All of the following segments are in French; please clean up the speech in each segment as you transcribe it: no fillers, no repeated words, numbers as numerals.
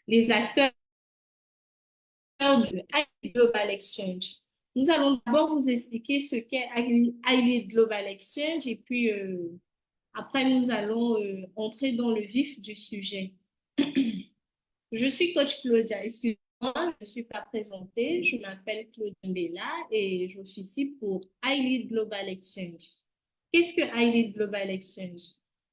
les acteurs du Highly Global Exchange. Nous allons d'abord vous expliquer ce qu'est Highly Global Exchange et puis après nous allons entrer dans le vif du sujet. Je suis coach Claudia, excusez-moi, je ne suis pas présentée. Je m'appelle Claudia Mbella et je suis ici pour iLead Global Exchange. Qu'est-ce que iLead Global Exchange?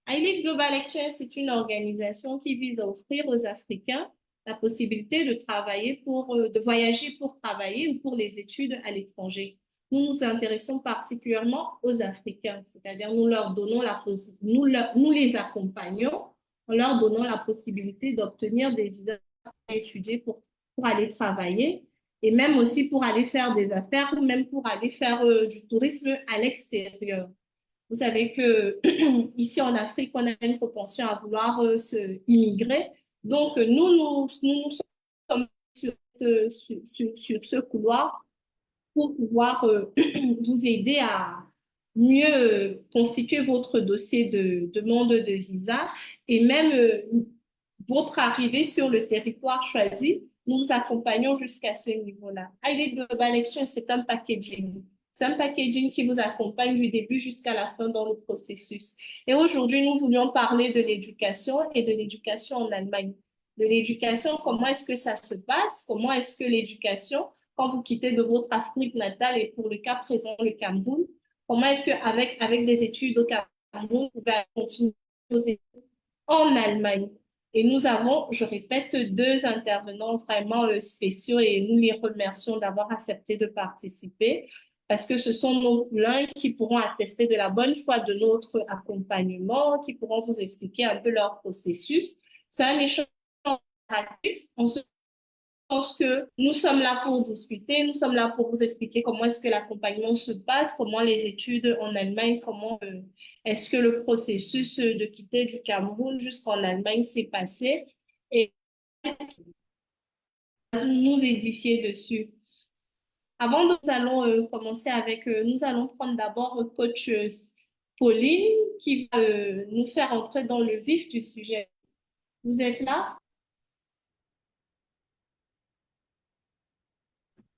iLead Global Exchange, c'est une organisation qui vise à offrir aux Africains la possibilité de travailler de voyager pour travailler ou pour les études à l'étranger. Nous nous intéressons particulièrement aux Africains, c'est-à-dire nous leur donnons nous les accompagnons en leur donnant la possibilité d'obtenir des visas pour étudier, pour aller travailler et même aussi pour aller faire des affaires ou même pour aller faire du tourisme à l'extérieur. Vous savez que ici en Afrique, on a une propension à vouloir se immigrer. Donc, nous sommes sur ce couloir pour pouvoir vous aider à mieux constituer votre dossier de demande de visa et même votre arrivée sur le territoire choisi. Nous vous accompagnons jusqu'à ce niveau-là. Highly Global Exchange, c'est un packaging. C'est un packaging qui vous accompagne du début jusqu'à la fin dans le processus. Et aujourd'hui, nous voulions parler de l'éducation et de l'éducation en Allemagne. De l'éducation, comment est-ce que ça se passe? Comment est-ce que l'éducation quand vous quittez de votre Afrique natale et pour le cas présent, le Cameroun, comment est-ce qu'avec avec des études au Cameroun, vous pouvez continuer vos études en Allemagne? Et nous avons, je répète, deux intervenants vraiment spéciaux et nous les remercions d'avoir accepté de participer parce que ce sont nos poulains qui pourront attester de la bonne foi de notre accompagnement, qui pourront vous expliquer un peu leur processus. C'est un échange interactif. On se pense que nous sommes là pour discuter, nous sommes là pour vous expliquer comment est-ce que l'accompagnement se passe, comment les études en Allemagne, comment est-ce que le processus de quitter du Cameroun jusqu'en Allemagne s'est passé et nous édifier dessus. Avant, nous allons commencer avec, nous allons prendre d'abord coach Pauline qui va nous faire entrer dans le vif du sujet. Vous êtes là?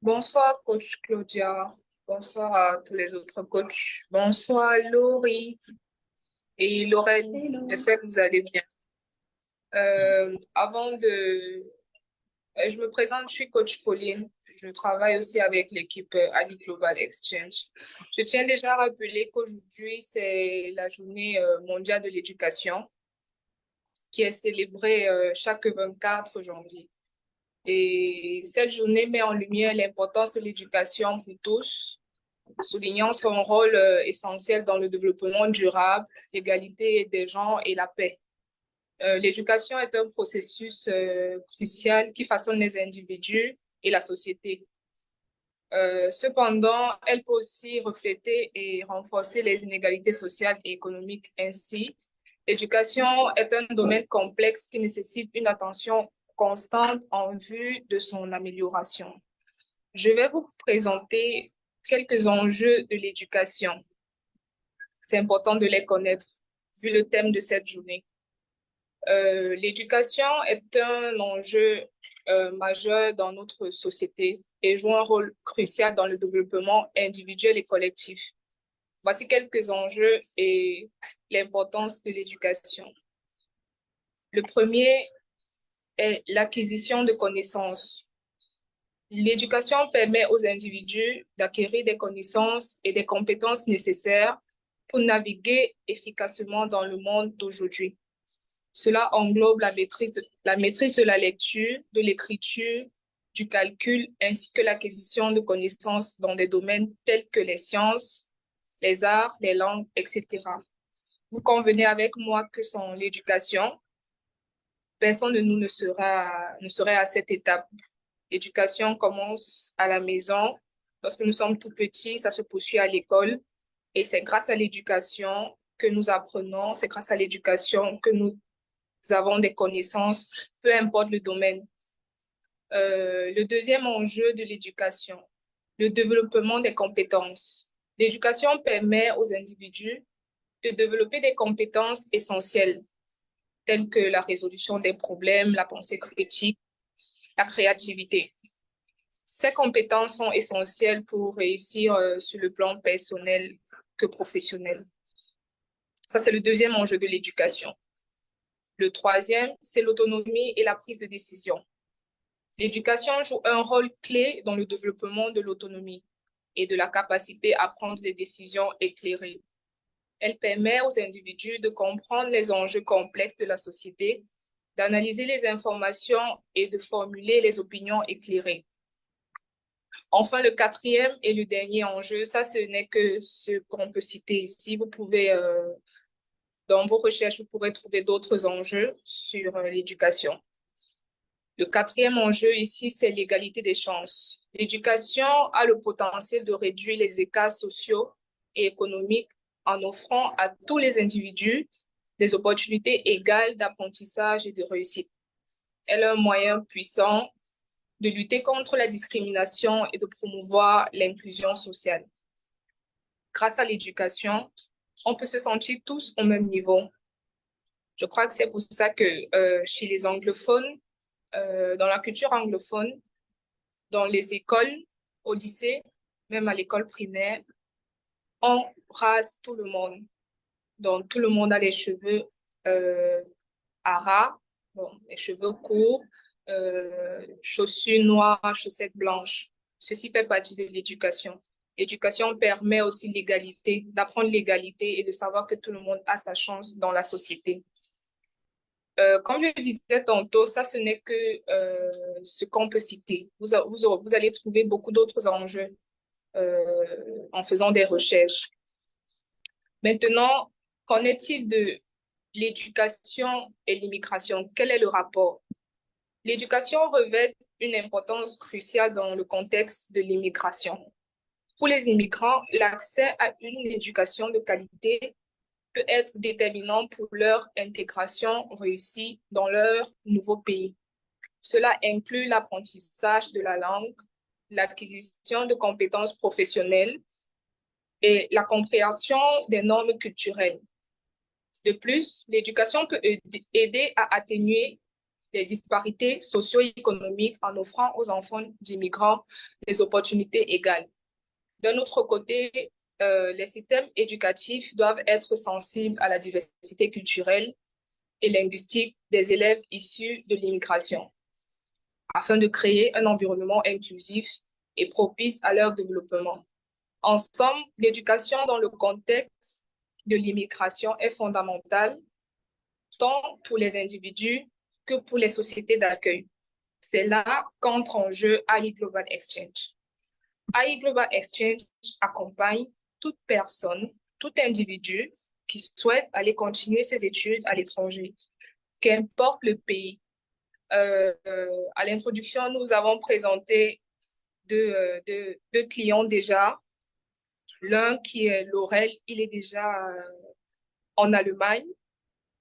Bonsoir, coach Claudia. Bonsoir à tous les autres coachs. Bonsoir, Laurie et Laurel. Hello. J'espère que vous allez bien. Avant de... Je me présente, je suis coach Pauline. Je travaille aussi avec l'équipe Ali Global Exchange. Je tiens déjà à rappeler qu'aujourd'hui, c'est la journée mondiale de l'éducation qui est célébrée chaque 24 janvier. Et cette journée met en lumière l'importance de l'éducation pour tous, soulignant son rôle essentiel dans le développement durable, l'égalité des genres et la paix. L'éducation est un processus crucial qui façonne les individus et la société. Cependant, elle peut aussi refléter et renforcer les inégalités sociales et économiques. Ainsi, l'éducation est un domaine complexe qui nécessite une attention constante en vue de son amélioration. Je vais vous présenter quelques enjeux de l'éducation. C'est important de les connaître, vu le thème de cette journée. L'éducation est un enjeu majeur dans notre société et joue un rôle crucial dans le développement individuel et collectif. Voici quelques enjeux et l'importance de l'éducation. Le premier est l'acquisition de connaissances. L'éducation permet aux individus d'acquérir des connaissances et des compétences nécessaires pour naviguer efficacement dans le monde d'aujourd'hui. Cela englobe la maîtrise de la lecture, de l'écriture, du calcul, ainsi que l'acquisition de connaissances dans des domaines tels que les sciences, les arts, les langues, etc. Vous convenez avec moi que sans l'éducation, personne de nous ne serait à cette étape. L'éducation commence à la maison. Lorsque nous sommes tout petits, ça se poursuit à l'école. Et c'est grâce à l'éducation que nous apprenons, c'est grâce à l'éducation que nous avons des connaissances, peu importe le domaine. Le deuxième enjeu de l'éducation, le développement des compétences. L'éducation permet aux individus de développer des compétences essentielles, telles que la résolution des problèmes, la pensée critique, la créativité. Ces compétences sont essentielles pour réussir sur le plan personnel que professionnel. Ça, c'est le deuxième enjeu de l'éducation. Le troisième, c'est l'autonomie et la prise de décision. L'éducation joue un rôle clé dans le développement de l'autonomie et de la capacité à prendre des décisions éclairées. Elle permet aux individus de comprendre les enjeux complexes de la société, d'analyser les informations et de formuler les opinions éclairées. Enfin, le quatrième et le dernier enjeu, ça, ce n'est que ce qu'on peut citer ici. Vous pouvez, dans vos recherches, vous pourrez trouver d'autres enjeux sur l'éducation. Le quatrième enjeu ici, c'est l'égalité des chances. L'éducation a le potentiel de réduire les écarts sociaux et économiques en offrant à tous les individus des opportunités égales d'apprentissage et de réussite. Elle est un moyen puissant de lutter contre la discrimination et de promouvoir l'inclusion sociale. Grâce à l'éducation, on peut se sentir tous au même niveau. Je crois que c'est pour ça que chez les anglophones, dans la culture anglophone, dans les écoles, au lycée, même à l'école primaire, on rase tout le monde. Donc, tout le monde a les cheveux à ras, bon, les cheveux courts, chaussures noires, chaussettes blanches. Ceci fait partie de l'éducation. L'éducation permet aussi l'égalité, d'apprendre l'égalité et de savoir que tout le monde a sa chance dans la société. Comme je le disais tantôt, ça, ce n'est que ce qu'on peut citer. Vous allez trouver beaucoup d'autres enjeux en faisant des recherches. Maintenant, qu'en est-il de l'éducation et l'immigration? Quel est le rapport? L'éducation revêt une importance cruciale dans le contexte de l'immigration. Pour les immigrants, l'accès à une éducation de qualité peut être déterminant pour leur intégration réussie dans leur nouveau pays. Cela inclut l'apprentissage de la langue, l'acquisition de compétences professionnelles et la compréhension des normes culturelles. De plus, l'éducation peut aider à atténuer les disparités socio-économiques en offrant aux enfants d'immigrants des opportunités égales. D'un autre côté, les systèmes éducatifs doivent être sensibles à la diversité culturelle et linguistique des élèves issus de l'immigration, afin de créer un environnement inclusif et propice à leur développement. En somme, l'éducation dans le contexte de l'immigration est fondamentale, tant pour les individus que pour les sociétés d'accueil. C'est là qu'entre en jeu Ali Global Exchange. Ali Global Exchange accompagne toute personne, tout individu qui souhaite aller continuer ses études à l'étranger, qu'importe le pays. À l'introduction, nous avons présenté deux clients déjà. L'un qui est Laurel, il est déjà en Allemagne,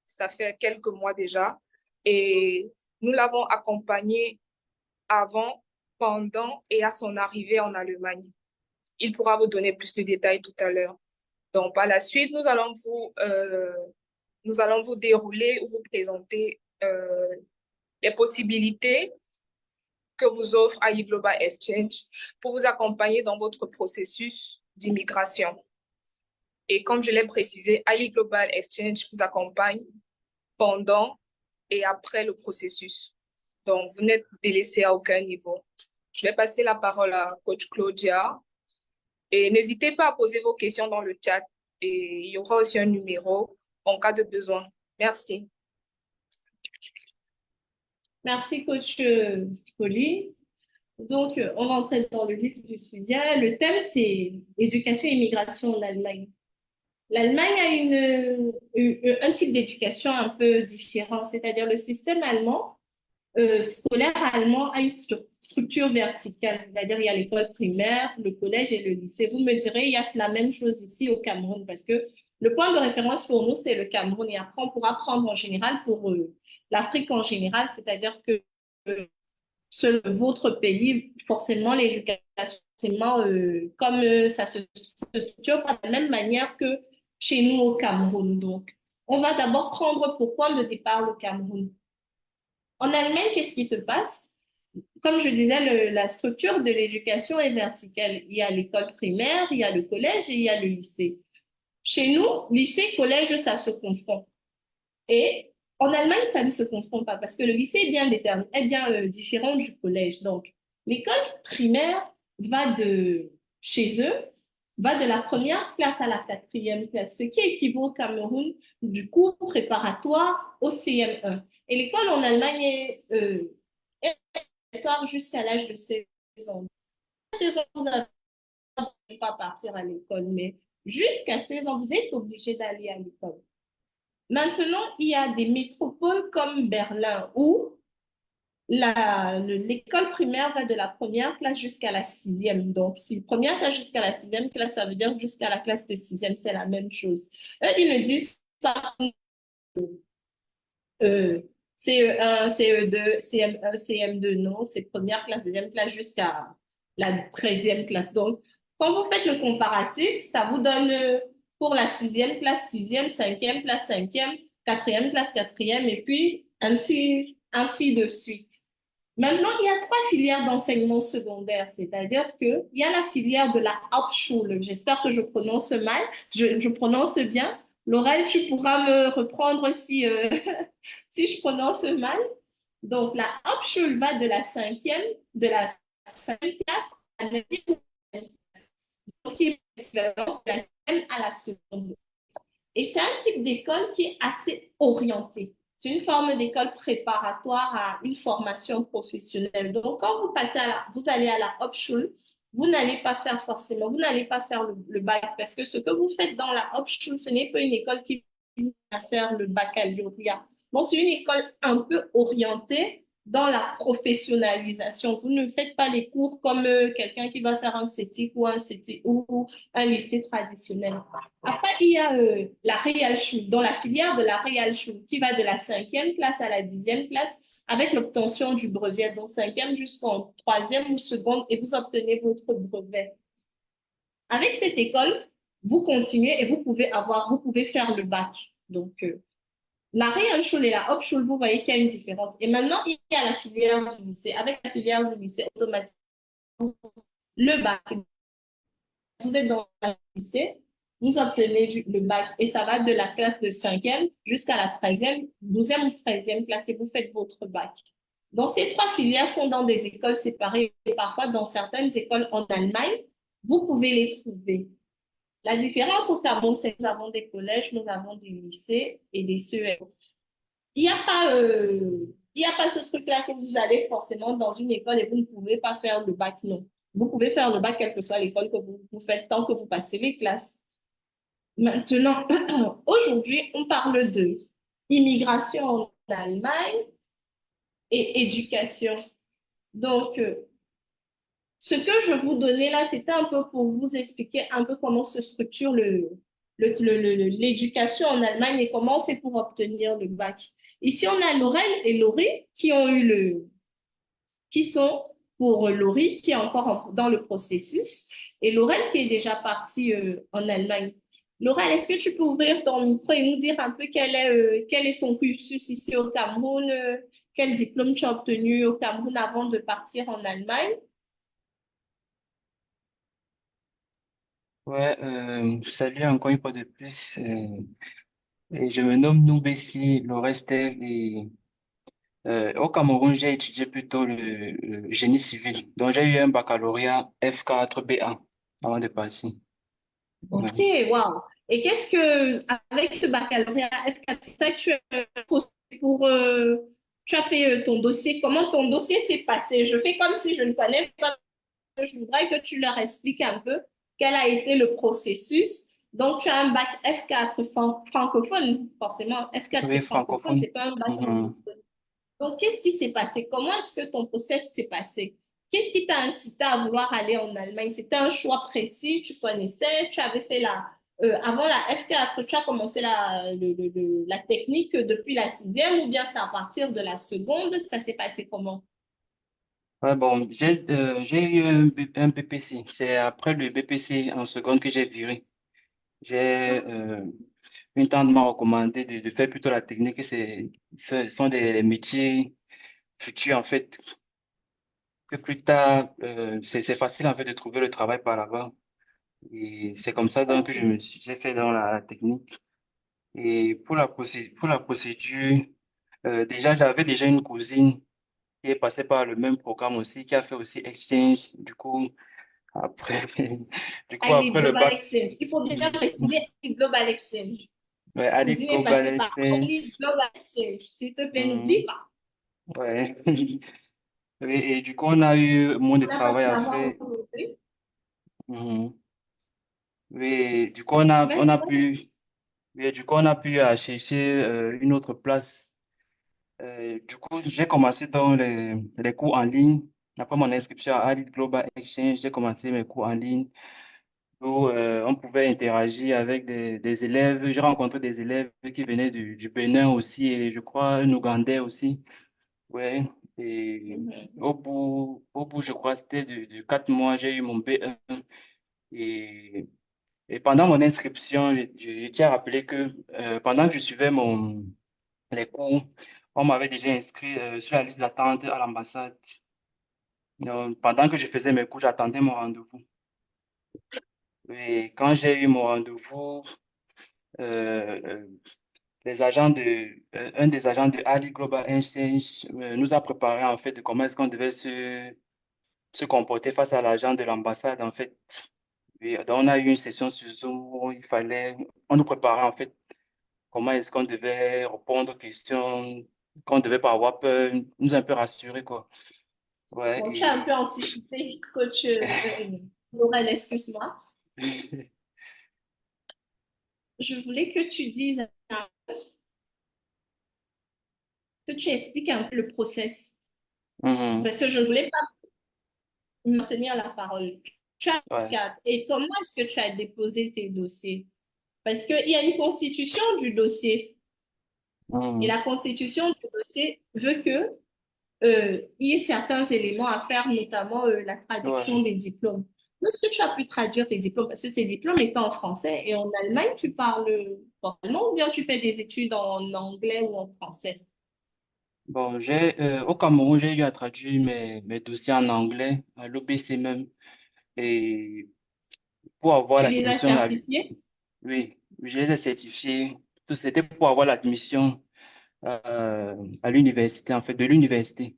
ça fait quelques mois déjà, et nous l'avons accompagné avant, pendant et à son arrivée en Allemagne. Il pourra vous donner plus de détails tout à l'heure. Donc, par la suite, nous allons vous dérouler ou vous présenter les possibilités que vous offre AI Global Exchange pour vous accompagner dans votre processus d'immigration. Et comme je l'ai précisé, AI Global Exchange vous accompagne pendant et après le processus. Donc, vous n'êtes délaissé à aucun niveau. Je vais passer la parole à Coach Claudia. Et n'hésitez pas à poser vos questions dans le chat. Et il y aura aussi un numéro en cas de besoin. Merci. Merci, coach Pauline. Donc, on va entrer dans le vif du sujet. Le thème, c'est éducation et immigration en Allemagne. L'Allemagne a un type d'éducation un peu différent, c'est-à-dire le système allemand, scolaire allemand a une structure verticale, c'est-à-dire il y a l'école primaire, le collège et le lycée. Vous me direz, il y a la même chose ici au Cameroun parce que le point de référence pour nous, c'est le Cameroun et après on pourra prendre en général pour l'Afrique en général, c'est-à-dire que votre pays, forcément l'éducation, forcément, comme ça se structure pas de la même manière que chez nous au Cameroun. Donc, on va d'abord prendre pour point de départ le Cameroun. En Allemagne, qu'est-ce qui se passe? comme je disais, la structure de l'éducation est verticale. Il y a l'école primaire, il y a le collège et il y a le lycée. Chez nous, lycée, collège, ça se confond. Et en Allemagne, ça ne se confond pas parce que le lycée est bien déterminé, est bien différent du collège. Donc, l'école primaire va de chez eux, va de la première classe à la quatrième classe, ce qui équivaut au Cameroun du cours préparatoire au CM1. Et l'école en Allemagne est obligatoire jusqu'à l'âge de 16 ans. À 16 ans, vous n'avez pas partir à l'école, mais jusqu'à 16 ans, vous êtes obligé d'aller à l'école. Maintenant, il y a des métropoles comme Berlin où l'école primaire va de la première classe jusqu'à la sixième. Donc, si première classe jusqu'à la sixième classe, ça veut dire jusqu'à la classe de sixième, c'est la même chose. Eux, ils le disent ça euh, CE1, CE2, CM1, CM2, non, c'est première classe, deuxième classe jusqu'à la treizième classe. Donc, quand vous faites le comparatif, ça vous donne pour la sixième classe, sixième, cinquième classe, cinquième, quatrième classe, quatrième, et puis ainsi de suite. Maintenant, il y a trois filières d'enseignement secondaire, c'est-à-dire qu'il y a la filière de la Hauptschule. J'espère que je prononce mal, je prononce bien. Laurel, tu pourras me reprendre si, si je prononce mal. Donc, la Hauptschule va de la cinquième classe à la neuvième classe. Donc, qui est l'équivalence de la sixième à la seconde. Et c'est un type d'école qui est assez orienté. C'est une forme d'école préparatoire à une formation professionnelle. Donc, quand vous passez vous allez à la Hauptschule, vous n'allez pas faire forcément, vous n'allez pas faire le bac parce que ce que vous faites dans la Hauptschule, ce n'est pas une école qui va faire le baccalauréat. Bon, c'est une école un peu orientée dans la professionnalisation. Vous ne faites pas les cours comme quelqu'un qui va faire un CETIC ou un lycée traditionnel. Après, il y a la Realschule, dans la filière de la Realschule, qui va de la cinquième classe à la dixième classe avec l'obtention du brevet, donc cinquième jusqu'en troisième ou seconde, et vous obtenez votre brevet. Avec cette école, vous continuez et vous pouvez faire le bac. Donc, la Realschule et la Hauptschule, vous voyez qu'il y a une différence. Et maintenant, il y a la filière du lycée. Avec la filière du lycée, automatiquement, le bac, vous êtes dans le lycée, vous obtenez le bac et ça va de la classe de cinquième jusqu'à la treizième, douzième ou treizième classe et vous faites votre bac. Donc, ces trois filières sont dans des écoles séparées et parfois dans certaines écoles en Allemagne, vous pouvez les trouver. La différence au Cameroun, c'est que nous avons des collèges, nous avons des lycées et des CEM. Il n'y a pas ce truc-là que vous allez forcément dans une école et vous ne pouvez pas faire le bac, non. Vous pouvez faire le bac, quelle que soit l'école que vous faites, tant que vous passez les classes. Maintenant, aujourd'hui, on parle de immigration en Allemagne et éducation. Donc, ce que je vous donnais là, c'était un peu pour vous expliquer un peu comment se structure l'éducation en Allemagne et comment on fait pour obtenir le bac. Ici, on a Laurel et Laurie qui sont pour Laurie, qui est encore dans le processus, et Laurel qui est déjà partie en Allemagne. Laurel, est-ce que tu peux ouvrir ton micro et nous dire un peu quel est ton cursus ici au Cameroun, quel diplôme tu as obtenu au Cameroun avant de partir en Allemagne? Ouais, salut encore une fois de plus. Et je me nomme Noubessi Lorestev et au Cameroun, j'ai étudié plutôt le génie civil. Donc, j'ai eu un baccalauréat F4 B1 avant de partir. Ouais. Ok, waouh. Et qu'est-ce que, avec ce baccalauréat F4, c'est ça que tu as pour, tu as fait ton dossier. Comment ton dossier s'est passé? Je fais comme si je ne connais pas. Je voudrais que tu leur expliques un peu quel a été le processus. Donc, tu as un bac F4 francophone, forcément. F4, Oui, c'est francophone, francophone. c'est pas un bac Mhm. anglophone. Donc, qu'est-ce qui s'est passé? Comment est-ce que ton process s'est passé? Qu'est-ce qui t'a incité à vouloir aller en Allemagne? C'était un choix précis, tu connaissais, tu avais fait avant la F4, tu as commencé la technique depuis la sixième ou bien c'est à partir de la seconde? Ça s'est passé comment? Ouais, bon, j'ai eu un BPC. C'est après le BPC en seconde que j'ai viré. J'ai une tante m'a recommandé de faire plutôt la technique. Ce sont des métiers futurs en fait. que plus tard, c'est facile en fait de trouver le travail par là-bas. Et c'est comme ça donc que Ok. j'ai fait dans la technique. Et pour la procédure, déjà, j'avais déjà une cousine qui est passée par le même programme aussi, qui a fait aussi Exchange. Du coup, après, du coup, Ali après le Global bac, Exchange. Il faut bien préciser Ali Global Exchange. ouais, Ali Cousine est Global passée par Ali Exchange. Global Exchange. S'il te plaît, n'oublie Mhm, pas. ouais. Et du coup, on a eu moins de On n'a pas travail pu à avoir faire. aujourd'hui. Mhm. Oui, du coup, on Vas-y, a vas-y. pu, oui, du coup, on a pu chercher une autre place. Du coup, j'ai commencé dans les cours en ligne. Après mon inscription à Ali Global Exchange, j'ai commencé mes cours en ligne où on pouvait interagir avec des élèves. J'ai rencontré des élèves qui venaient du Bénin aussi et je crois un Ougandais aussi. Ouais. Et Mhm. au bout, je crois, c'était de 4 mois, j'ai eu mon B1. Et, et pendant mon inscription, je tiens à rappeler que pendant que je suivais les cours, on m'avait déjà inscrit sur la liste d'attente à l'ambassade. Donc, pendant que je faisais mes cours, j'attendais mon rendez-vous. Et quand j'ai eu mon rendez-vous, euh, euh, un des agents de Ali Global Exchange nous a préparé en fait de comment est-ce qu'on devait se comporter face à l'agent de l'ambassade en fait. Et donc, on a eu une session sur Zoom où on nous préparait en fait comment est-ce qu'on devait répondre aux questions, qu'on ne devait pas avoir peur, nous a un peu rassurés quoi. Ouais, Bon, tu as un peu et anticipé, coach Laurel, excuse-moi. Je voulais que tu dises, que tu expliques un peu le process. Mhm. Parce que je ne voulais pas me tenir la parole. Tu as Ouais. quatre. Et comment est-ce que tu as déposé tes dossiers? Parce qu'il y a une constitution du dossier. Et Mhm. la constitution du dossier veut que il y ait certains éléments à faire, notamment la traduction Ouais. des diplômes. Est-ce que tu as pu traduire tes diplômes? Parce que tes diplômes étaient en français et en Allemagne, tu parles allemand ou bien tu fais des études en anglais ou en français? Bon, au Cameroun, j'ai eu à traduire mes dossiers en anglais, à l'OBC même. Et pour avoir Tu les as l'admission, certifiés? oui, je les ai certifiés. Tout c'était pour avoir l'admission à l'université, en fait, de l'université.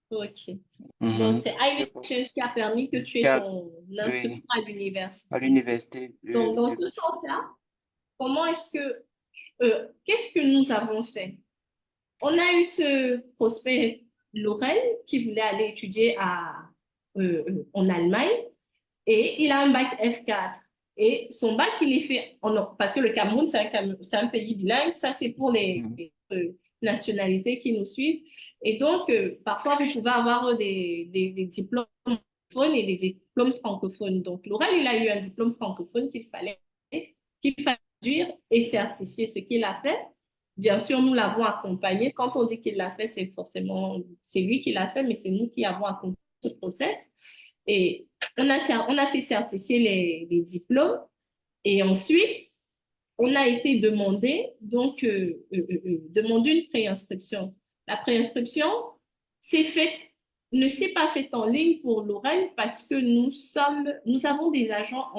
Ok. Donc, Mhm. c'est Je- iLectures qui a permis que tu Qui aies a, ton inscription oui, à à l'université. l'université. Donc, dans ce sens-là, comment est-ce que, qu'est-ce que nous avons fait? On a eu ce prospect Laurel qui voulait aller étudier en Allemagne et il a un bac F4. Et son bac, il est fait parce que le Cameroun, c'est un pays bilingue. Ça, c'est pour les Mhm. nationalités qui nous suivent. Et donc, parfois, vous pouvez avoir des diplômes francophones et des diplômes francophones. Donc, Laurel, il a eu un diplôme francophone qu'il fallait dire et certifier ce qu'il a fait. Bien sûr, nous l'avons accompagné. Quand on dit qu'il l'a fait, c'est lui qui l'a fait, mais c'est nous qui avons accompagné ce process. Et on a fait certifier les diplômes et ensuite, on a été demandé, donc, demander une préinscription. La préinscription c'est faite, ne s'est pas faite en ligne pour l'oral parce que nous avons des agents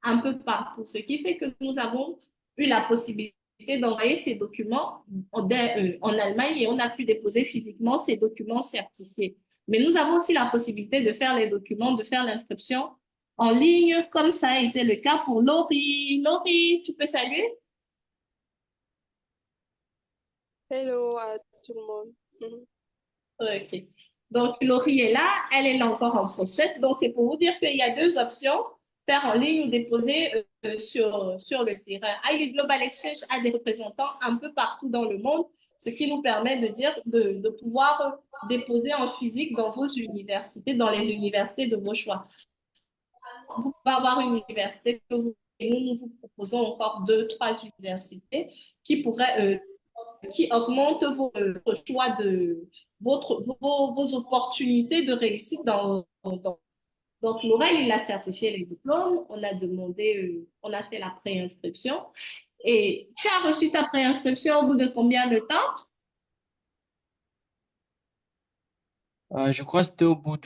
un peu partout, ce qui fait que nous avons eu la possibilité d'envoyer ces documents en Allemagne et on a pu déposer physiquement ces documents certifiés. Mais nous avons aussi la possibilité de faire les documents, de faire l'inscription en ligne, comme ça a été le cas pour Laurie. Laurie, tu peux saluer? Hello à tout le monde. Ok. Donc, Laurie est là, elle est là encore en process. Donc, c'est pour vous dire qu'il y a deux options, faire en ligne ou déposer sur le terrain. iLead Global Exchange a des représentants un peu partout dans le monde, ce qui nous permet de pouvoir déposer en physique dans vos universités, dans les universités de vos choix. Vous pouvez avoir une université que et nous vous proposons encore deux, trois universités qui pourraient qui augmente votre choix vos opportunités de réussite donc Laurel, il a certifié les diplômes, on a demandé, on a fait la préinscription et tu as reçu ta préinscription au bout de combien de temps? Je crois que c'était au bout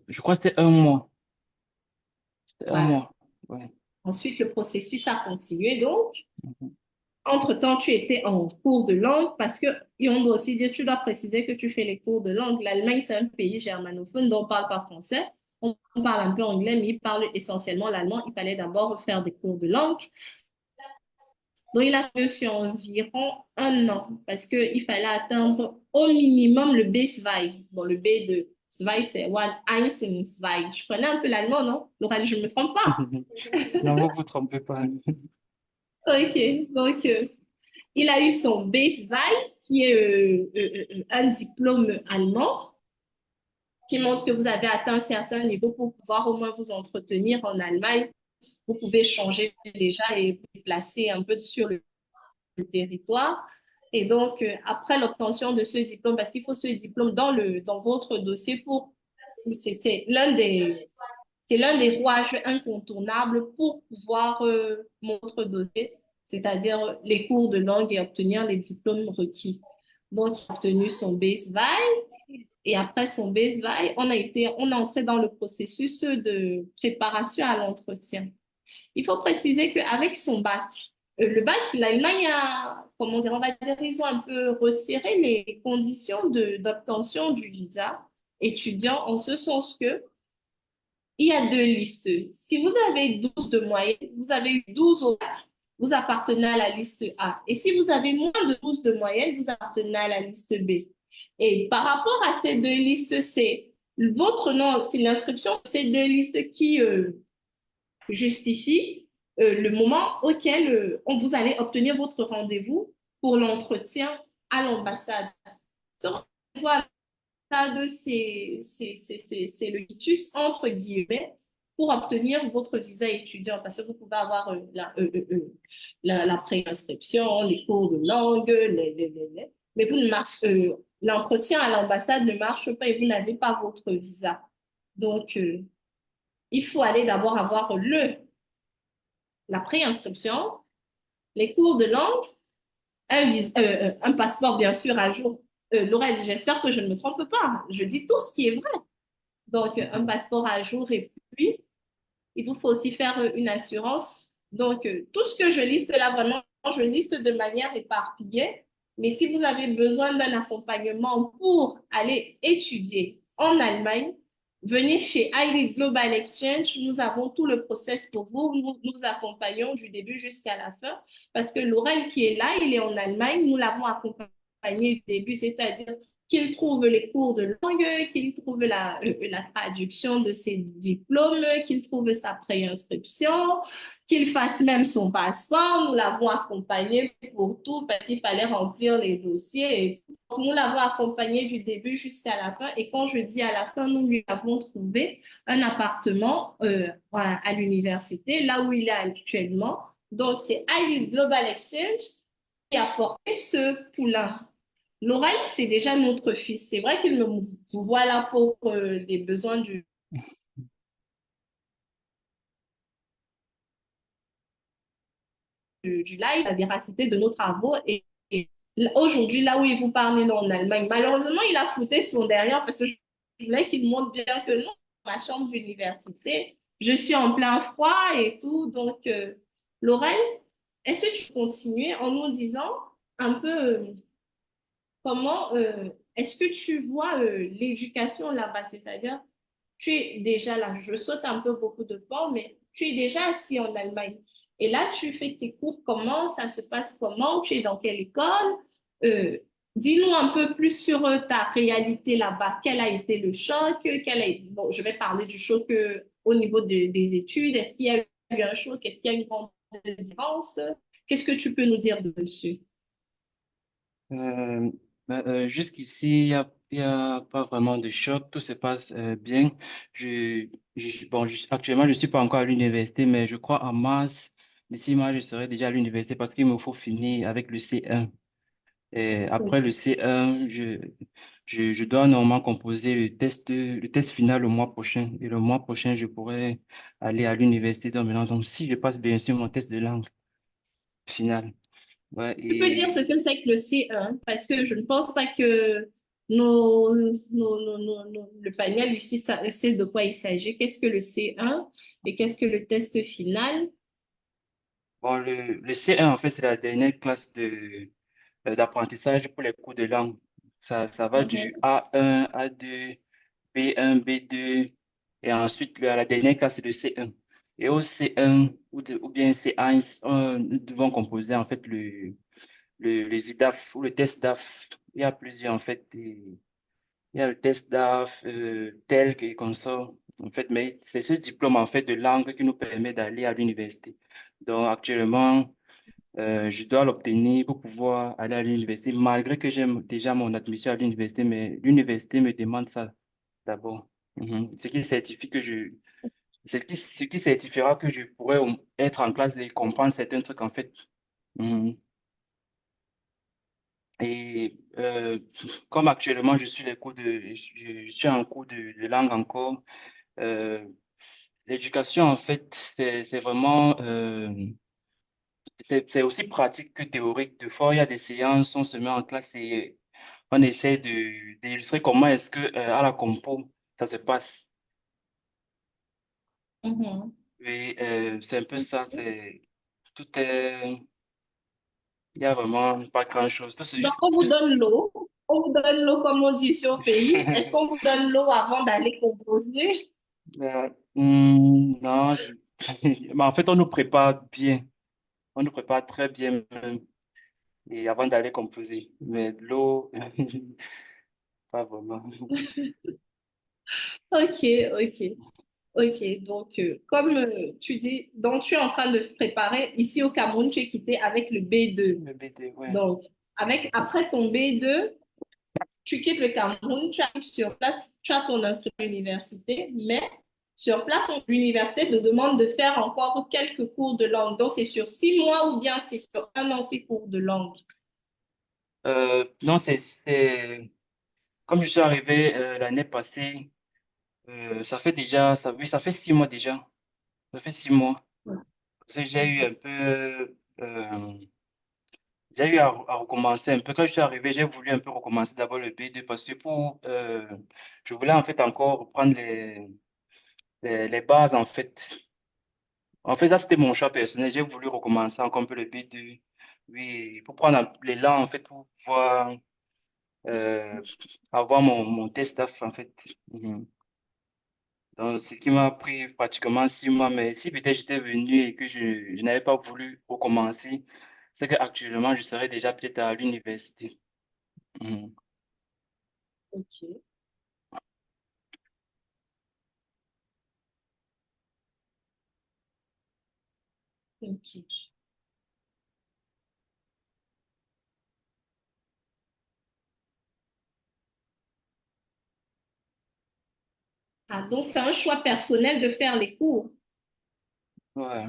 je crois que c'était un mois. C'était un Voilà. mois. Ouais. Ensuite, le processus a continué. Donc, Mhm. entre-temps, tu étais en cours de langue parce que, et on doit aussi dire, tu dois préciser que tu fais les cours de langue. L'Allemagne, c'est un pays germanophone dont on ne parle pas français. On parle un peu anglais, mais ils parlent essentiellement l'allemand. Il fallait d'abord faire des cours de langue. Donc, il a fallu sur environ un an parce qu'il fallait atteindre au minimum le B2. Bon, le B de Zwei, c'est One, Eins und Zwei. Je connais un peu l'allemand, non? Laura, je ne me trompe pas. Non, vous vous trompez pas. Ok, donc il a eu son B2, qui est un diplôme allemand qui montre que vous avez atteint un certain niveau pour pouvoir au moins vous entretenir en Allemagne. Vous pouvez changer déjà et vous déplacer un peu sur le territoire. Et donc, après l'obtention de ce diplôme, parce qu'il faut ce diplôme dans votre dossier pour, c'est l'un des rouages incontournables pour pouvoir monter dossier, c'est-à-dire les cours de langue et obtenir les diplômes requis. Donc, il a obtenu son B2 et après son B2, on a entré dans le processus de préparation à l'entretien. Il faut préciser qu'avec son bac, le bac, l'Allemagne a, comment dire, on va dire, ils ont un peu resserré les conditions d'obtention du visa étudiant en ce sens que il y a deux listes. Si vous avez 12 de moyenne, vous avez eu 12 au bac, vous appartenez à la liste A. Et si vous avez moins de 12 de moyenne, vous appartenez à la liste B. Et par rapport à ces deux listes, c'est votre nom, c'est l'inscription de ces deux listes qui justifie le moment auquel vous allez obtenir votre rendez-vous pour l'entretien à l'ambassade. Ce rendez-vous à l'ambassade, c'est le quitus entre guillemets pour obtenir votre visa étudiant parce que vous pouvez avoir la préinscription, les cours de langue, mais l'entretien à l'ambassade ne marche pas et vous n'avez pas votre visa. Donc, il faut aller d'abord avoir la préinscription, les cours de langue, un passeport bien sûr à jour. Laurel, j'espère que je ne me trompe pas. Je dis tout ce qui est vrai. Donc, un passeport à jour et puis, il vous faut aussi faire une assurance. Donc, tout ce que je liste là, vraiment, je liste de manière éparpillée. Mais si vous avez besoin d'un accompagnement pour aller étudier en Allemagne, venez chez iLead Global Exchange. Nous avons tout le process pour vous. Nous accompagnons du début jusqu'à la fin parce que Laurel qui est là, il est en Allemagne. Nous l'avons accompagné du début, c'est-à-dire qu'il trouve les cours de langue, qu'il trouve la traduction de ses diplômes, qu'il trouve sa préinscription, qu'il fasse même son passeport. Nous l'avons accompagné pour tout parce qu'il fallait remplir les dossiers. Et tout. Nous l'avons accompagné du début jusqu'à la fin. Et quand je dis à la fin, nous lui avons trouvé un appartement à l'université, là où il est actuellement. Donc, c'est iLead Global Exchange qui a porté ce poulain. Laurel, c'est déjà notre fils. C'est vrai qu'il me vous voit là pour les besoins du live, la véracité de nos travaux. Et aujourd'hui, là où il vous parle, il est en Allemagne. Malheureusement, il a fouté son derrière parce que je voulais qu'il montre bien que non, ma chambre d'université, je suis en plein froid et tout. Donc, Laurel, est-ce que tu continues en nous disant un peu comment est-ce que tu vois l'éducation là-bas? C'est-à-dire, tu es déjà là, je saute un peu beaucoup de ports, mais tu es déjà assis en Allemagne. Et là, tu fais tes cours, comment ça se passe, comment, tu es dans quelle école? Euh, Dis-nous un peu plus sur ta réalité là-bas. Quel a été le choc? Bon, je vais parler du choc au niveau des études. Est-ce qu'il y a eu un choc? Est-ce qu'il y a une grande différence? Qu'est-ce que tu peux nous dire dessus? Euh, Jusqu'ici, il y a pas vraiment de choc, tout se passe bien. Actuellement, je suis pas encore à l'université, mais je crois en mars, d'ici mars, je serai déjà à l'université parce qu'il me faut finir avec le C1. Et après le C1, je dois normalement composer le test final le mois prochain. Et le mois prochain, je pourrai aller à l'université. Donc, si je passe bien sûr mon test de langue final. Ouais, Tu peux dire et ce que c'est que le C1 parce que je ne pense pas que le panel ici, ça, c'est de quoi il s'agit. Qu'est-ce que le C1 et qu'est-ce que le test final? Bon, le C1, en fait, c'est la dernière classe d'apprentissage pour les cours de langue. Ça va du Mhm, A1, A2, B1, B2, et ensuite la dernière classe, c'est le C1. Et au C1 ou bien C1, nous devons composer en fait le ZIDAF ou le test DAF. Il y a plusieurs en fait. Il y a le test DAF, tel que comme ça. En fait, mais c'est ce diplôme en fait de langue qui nous permet d'aller à l'université. Donc actuellement, je dois l'obtenir pour pouvoir aller à l'université, malgré que j'ai déjà mon admission à l'université, mais l'université me demande ça d'abord. Mhm. Ce qui certifiera que je pourrais être en classe et comprendre certains trucs en fait. Mhm. Et comme actuellement je suis en cours de langue encore, euh, l'éducation en fait, c'est vraiment, c'est aussi pratique que théorique. Des fois, il y a des séances, on se met en classe et on essaie d'illustrer comment est-ce que à la compo ça se passe. mhm. Et c'est un peu ça, tout est, il y a vraiment pas grand-chose. Tout c'est Donc, juste on vous plus. donne l'eau. On vous donne l'eau comme on dit ici au pays. Est-ce qu'on vous donne l'eau avant d'aller composer? Non, mais en fait, on nous prépare bien. On nous prépare très bien même, et avant d'aller composer. Mais de l'eau, pas vraiment. Ok, ok. Ok, donc comme tu dis, donc tu es en train de se préparer ici au Cameroun, tu es quitté avec le B2. Le BD, ouais. Donc, après ton B2, tu quittes le Cameroun, tu arrives sur place, tu as ton inscrit à l'université, mais sur place, l'université te demande de faire encore quelques cours de langue. Donc, c'est sur 6 mois ou bien c'est sur un an, ces cours de langue. Non, comme je suis arrivé l'année passée, oui, ça fait 6 mois déjà. Ça fait 6 mois. Parce que j'ai eu à recommencer un peu. Quand je suis arrivé, j'ai voulu un peu recommencer d'abord le B2 parce que je voulais en fait encore reprendre les bases en fait. En fait, ça c'était mon choix personnel. J'ai voulu recommencer encore un peu le B2. Oui, pour prendre l'élan en fait, pour pouvoir euh, avoir mon test DAF en fait. Mhm. Donc, ce qui m'a pris pratiquement 6 mois, mais si peut-être j'étais venu et que je n'avais pas voulu recommencer, c'est qu'actuellement, je serais déjà peut-être à l'université. Mhm. Ok, ok. Ah, donc, c'est un choix personnel de faire les cours. Ouais,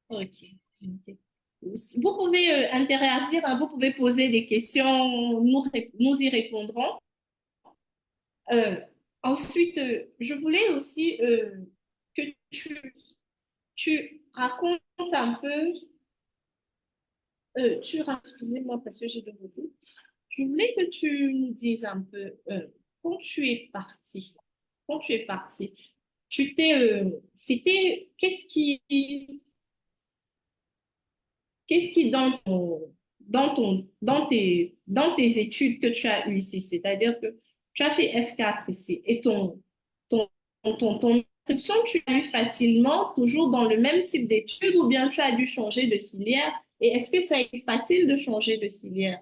Ok. Ok. Vous pouvez interagir, hein, vous pouvez poser des questions, nous y répondrons. Euh, ensuite, je voulais aussi que tu racontes un peu, excusez-moi parce que j'ai de beaucoup. Je voulais que tu nous dises un peu, quand tu es parti, quand tu es parti, c'était, qu'est-ce qui dans tes études que tu as eues ici, c'est-à-dire que tu as fait F4 ici et ton, ton inscription, tu l'as eu facilement, toujours dans le même type d'études ou bien tu as dû changer de filière? Et est-ce que ça a été facile de changer de filière?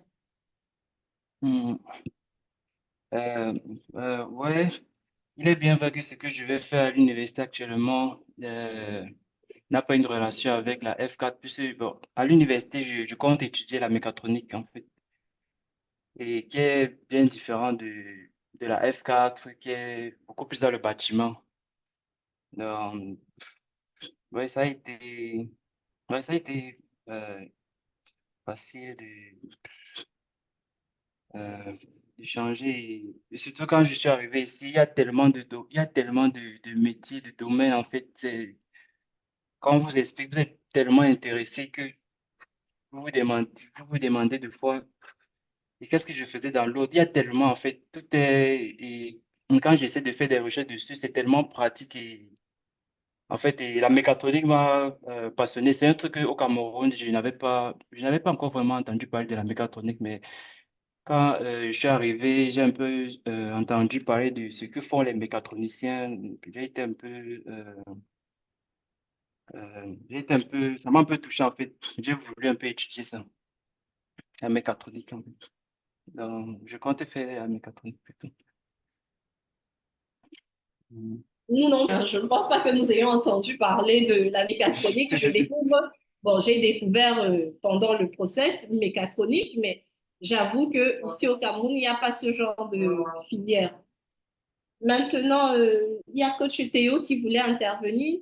Mhm. Euh, ouais, il est bien vrai que ce que je vais faire à l'université actuellement n'a pas une relation avec la F4, puisque bon, à l'université, je compte étudier la mécatronique en fait, et qui est bien différent de la F4, qui est beaucoup plus dans le bâtiment. Donc, ouais, ça a été euh, facile euh, de changer. Et surtout quand je suis arrivé ici, il y a tellement de métiers, de domaines en fait. Quand on vous explique, vous êtes tellement intéressé que vous vous demandez de fois. Et qu'est-ce que je faisais dans l'autre? Il y a tellement, en fait, tout est. Et quand j'essaie de faire des recherches dessus, c'est tellement pratique. Et en fait, et la mécatronique m'a passionné. C'est un truc au Cameroun, je n'avais pas encore vraiment entendu parler de la mécatronique, mais quand je suis arrivé, j'ai un peu entendu parler de ce que font les mécatroniciens. J'ai été un peu, ça m'a un peu touché en fait. J'ai voulu un peu étudier ça, la mécatronique en fait. Donc, je comptais faire la mécatronique plutôt. Mm. Nous, non, je ne pense pas que nous ayons entendu parler de la mécatronique. J'ai découvert pendant le process mécatronique, mais j'avoue que ici au Cameroun, il n'y a pas ce genre de filière. Maintenant, il y a coach Théo qui voulait intervenir.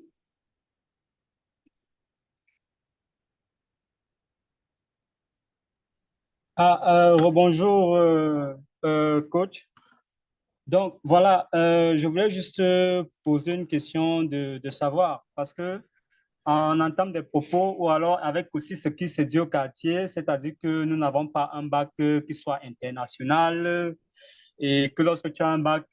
Rebonjour, coach. Donc, voilà, je voulais juste poser une question de savoir, parce que on entend des propos, ou alors avec aussi ce qui se dit au quartier, c'est-à-dire que nous n'avons pas un bac qui soit international, et que lorsque tu as un bac,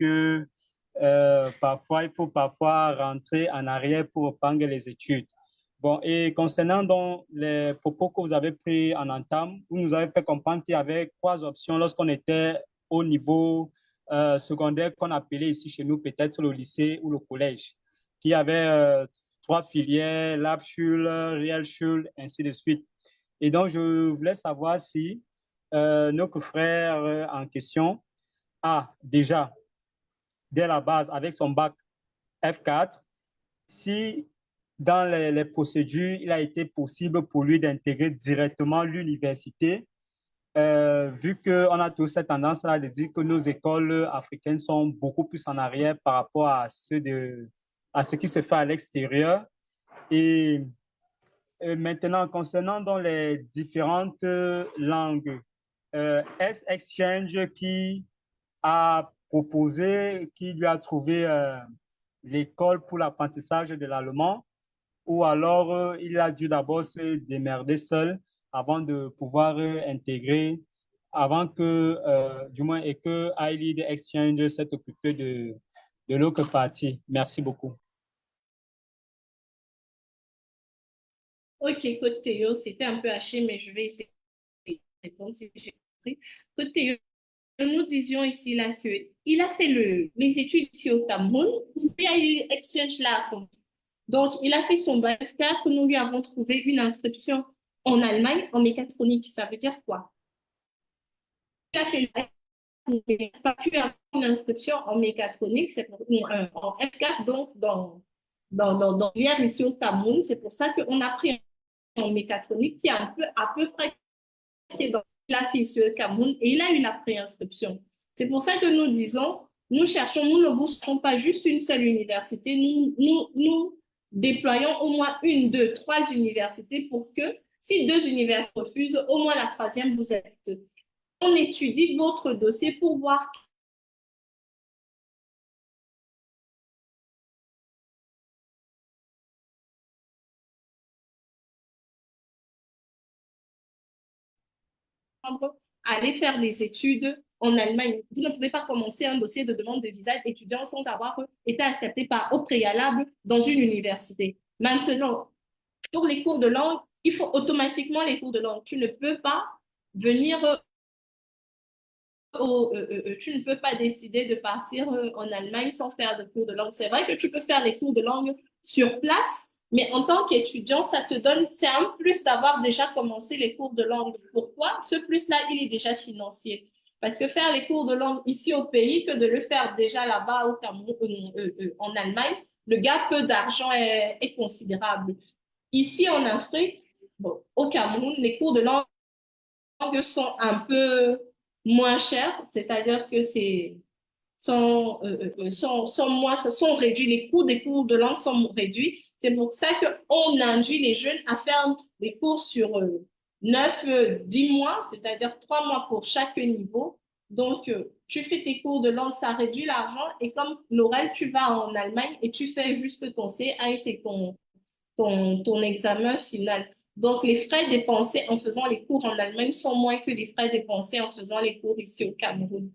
parfois, il faut parfois rentrer en arrière pour reprendre les études. Bon, et concernant donc les propos que vous avez pris en entame, vous nous avez fait comprendre qu'il y avait trois options lorsqu'on était au niveau secondaire qu'on appelait ici chez nous peut-être le lycée ou le collège, qu'il y avait trois filières, Lab-Schule, Real-Schule, ainsi de suite. Et donc, je voulais savoir si notre frère en question a déjà, dès la base, avec son bac F4, si dans les procédures, il a été possible pour lui d'intégrer directement l'université, vu qu'on a tous cette tendance-là de dire que nos écoles africaines sont beaucoup plus en arrière par rapport à à ce qui se fait à l'extérieur. Et maintenant, concernant dans les différentes langues, S-Exchange qui a proposé, qui lui a trouvé l'école pour l'apprentissage de l'allemand, ou alors il a dû d'abord se démerder seul avant de pouvoir intégrer, avant que, du moins, et que iLead Exchange s'est occupé de l'autre partie. Merci beaucoup. Ok, coach Théo, c'était un peu haché, mais je vais essayer de répondre si j'ai compris. Coach Théo, nous disions ici là que il a fait les études ici au Cameroun, puis il a eu exchange là. Donc, il a fait son bac F4, nous lui avons trouvé une inscription en Allemagne en mécatronique. Ça veut dire quoi? Il a fait le bac, il n'a pas pu avoir une inscription en mécatronique, c'est pour, en F4, donc dans l'IR ici au Cameroun. C'est pour ça qu'on a pris en mécatronique qui est un peu à peu près qui est dans la fille sur le Cameroun et il a eu la préinscription. C'est pour ça que nous disons, nous ne boostons pas juste une seule université, nous déployons au moins une, deux, trois universités pour que si deux universités refusent, au moins la troisième vous accepte. On étudie votre dossier pour voir aller faire des études en Allemagne. Vous ne pouvez pas commencer un dossier de demande de visa étudiant sans avoir été accepté au préalable dans une université. Maintenant, pour les cours de langue, il faut automatiquement les cours de langue. Tu ne peux pas venir tu ne peux pas décider de partir en Allemagne sans faire de cours de langue. C'est vrai que tu peux faire les cours de langue sur place, mais en tant qu'étudiant, ça te donne, c'est un plus d'avoir déjà commencé les cours de langue. Pourquoi? Ce plus-là, il est déjà financier. Parce que faire les cours de langue ici au pays, que de le faire déjà là-bas au Cameroun, en Allemagne, le gap d'argent est considérable. Ici en Afrique, bon, au Cameroun, les cours de langue sont un peu moins chers, c'est-à-dire que sont réduits, les coûts des cours de langue sont réduits. C'est pour ça qu'on induit les jeunes à faire des cours sur 9, 10 mois, c'est-à-dire 3 mois pour chaque niveau. Donc, tu fais tes cours de langue, ça réduit l'argent. Et comme l'oral, tu vas en Allemagne et tu fais juste ton C1 et c'est ton examen final. Donc, les frais dépensés en faisant les cours en Allemagne sont moins que les frais dépensés en faisant les cours ici au Cameroun.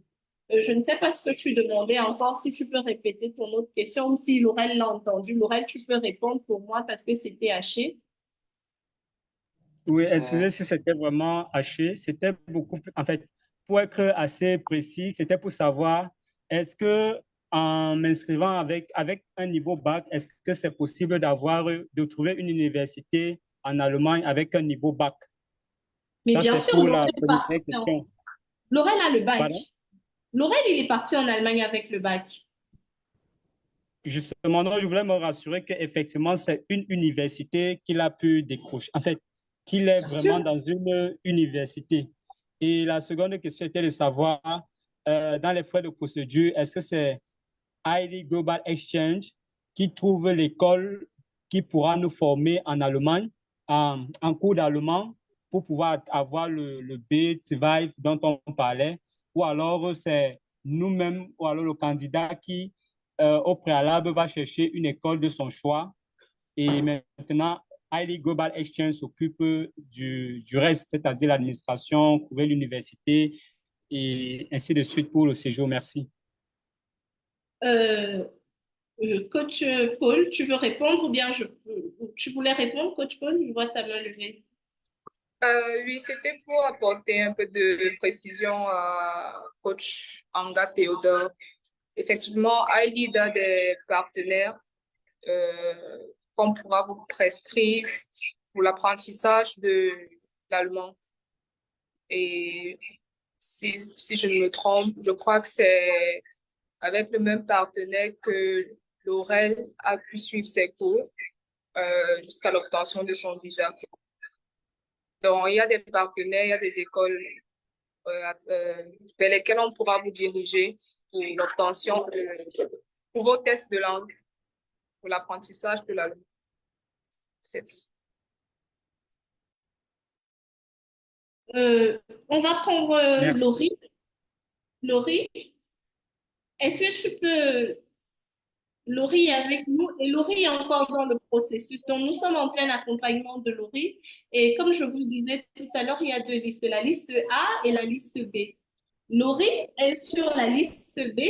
Je ne sais pas ce que tu demandais encore, si tu peux répéter ton autre question ou si Laurel l'a entendu. Laurel, tu peux répondre pour moi parce que c'était haché. Oui, Euh, excusez si c'était vraiment haché. C'était beaucoup plus, en fait, pour être assez précis, c'était pour savoir, est-ce que en m'inscrivant avec un niveau bac, est-ce que c'est possible de trouver une université en Allemagne avec un niveau bac? Mais Ça, bien c'est sûr, pour Laurel la est parti. première question. Laurel a le bac. Pardon? Laurel, il est parti en Allemagne avec le bac. Justement, non, je voulais me rassurer qu'effectivement, c'est une université qu'il a pu décrocher. En fait, qu'il est Bien sûr. vraiment dans une université. Et la seconde question était de savoir, dans les frais de procédure, est-ce que c'est ID Global Exchange qui trouve l'école qui pourra nous former en Allemagne, en cours d'allemand, pour pouvoir avoir le B2 dont on parlait, ou alors c'est nous-mêmes, ou alors le candidat qui, au préalable, va chercher une école de son choix. Et maintenant, ID Global Exchange s'occupe du reste, c'est-à-dire l'administration, trouver l'université et ainsi de suite pour le séjour. Merci. Euh, Coach Paul, tu veux répondre ou bien tu voulais répondre, Coach Paul? Je vois ta main levée. Oui, c'était pour apporter un peu de précision à coach Anga Théodore. Effectivement, iLead a des partenaires qu'on pourra vous prescrire pour l'apprentissage de l'allemand. Et si je ne me trompe, je crois que c'est avec le même partenaire que Laurel a pu suivre ses cours jusqu'à l'obtention de son visa. Donc, il y a des partenaires, il y a des écoles vers lesquelles on pourra vous diriger pour l'obtention pour vos tests de langue, pour l'apprentissage de la langue. C'est- Euh, on va prendre Merci. Laurie. Laurie, est-ce que tu peux... Laurie est avec nous et Laurie est encore dans le processus. Donc, nous sommes en plein accompagnement de Laurie. Et comme je vous le disais tout à l'heure, il y a deux listes, la liste A et la liste B. Laurie est sur la liste B,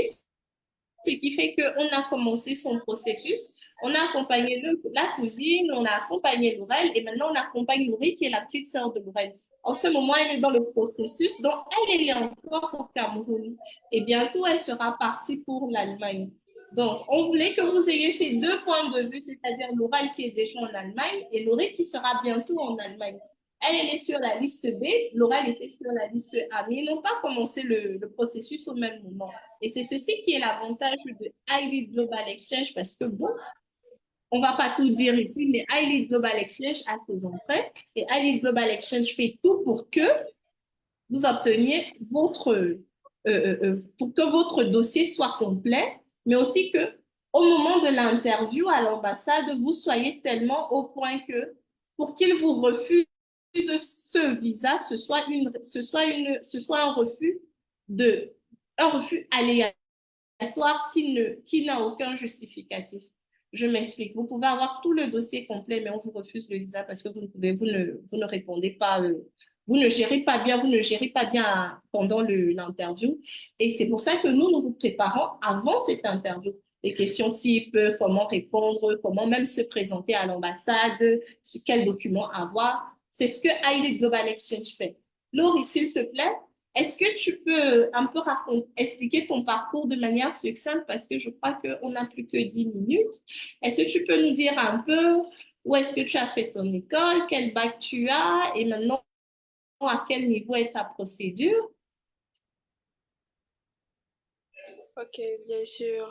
ce qui fait qu'on a commencé son processus. On a accompagné la cousine, on a accompagné Laurel et maintenant on accompagne Laurie qui est la petite sœur de Laurel. En ce moment, elle est dans le processus, donc elle est encore au Cameroun et bientôt elle sera partie pour l'Allemagne. Donc, on voulait que vous ayez ces deux points de vue, c'est-à-dire Laurel qui est déjà en Allemagne et Laurie qui sera bientôt en Allemagne. Elle est sur la liste B, Laurel était sur la liste A, mais ils n'ont pas commencé le processus au même moment. Et c'est ceci qui est l'avantage de Highly Global Exchange parce que bon, on ne va pas tout dire ici, mais Highly Global Exchange a ses entrées et Highly Global Exchange fait tout pour que vous obteniez pour que votre dossier soit complet, mais aussi que au moment de l'interview à l'ambassade, vous soyez tellement au point que pour qu'ils vous refusent ce visa, ce soit un refus aléatoire qui n'a aucun justificatif. Je m'explique. Vous pouvez avoir tout le dossier complet, mais on vous refuse le visa parce que vous ne répondez pas, vous ne gérez pas bien, vous ne gérez pas bien pendant l'interview. Et c'est pour ça que nous vous préparons avant cette interview. Les questions type comment répondre, comment même se présenter à l'ambassade, sur quels documents avoir. C'est ce que Highly Global Exchange fait. Laurie, s'il te plaît, est-ce que tu peux un peu expliquer ton parcours de manière succincte parce que je crois qu'on n'a plus que 10 minutes. Est-ce que tu peux nous dire un peu où est-ce que tu as fait ton école, quel bac tu as et maintenant à quel niveau est ta procédure? Ok, bien sûr.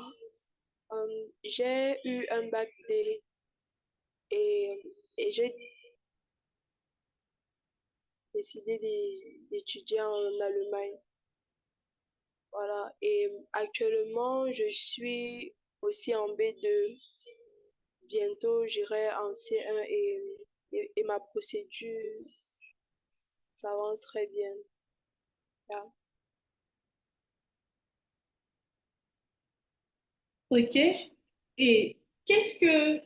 J'ai eu un bac D et j'ai décidé d'étudier en Allemagne. Voilà. Et actuellement, je suis aussi en B2. Bientôt, j'irai en C1 et ma procédure s'avance très bien. Yeah. OK. Et qu'est-ce que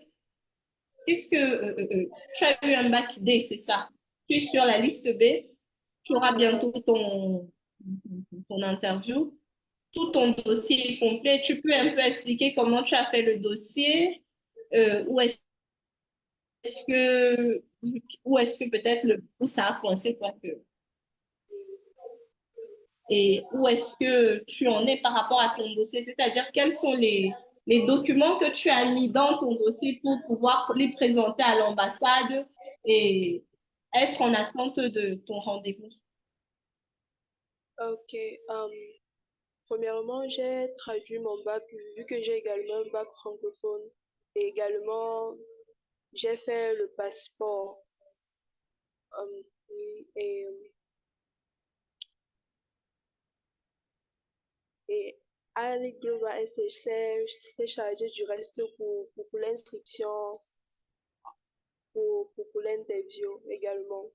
qu'est-ce que tu as eu un bac D, c'est ça? Tu es sur la liste B, tu auras bientôt ton interview, tout ton dossier est complet. Tu peux un peu expliquer comment tu as fait le dossier, où est-ce que, où est-ce que peut-être où ça a coincé, quoi que, et où est-ce que tu en es par rapport à ton dossier, c'est-à-dire quels sont les documents que tu as mis dans ton dossier pour pouvoir les présenter à l'ambassade et être en attente de ton rendez-vous. Ok. Premièrement, j'ai traduit mon bac, vu que j'ai également un bac francophone. Et également, j'ai fait le passeport. Oui, et Ali Global s'est chargé du reste pour l'inscription, pour l'interview également.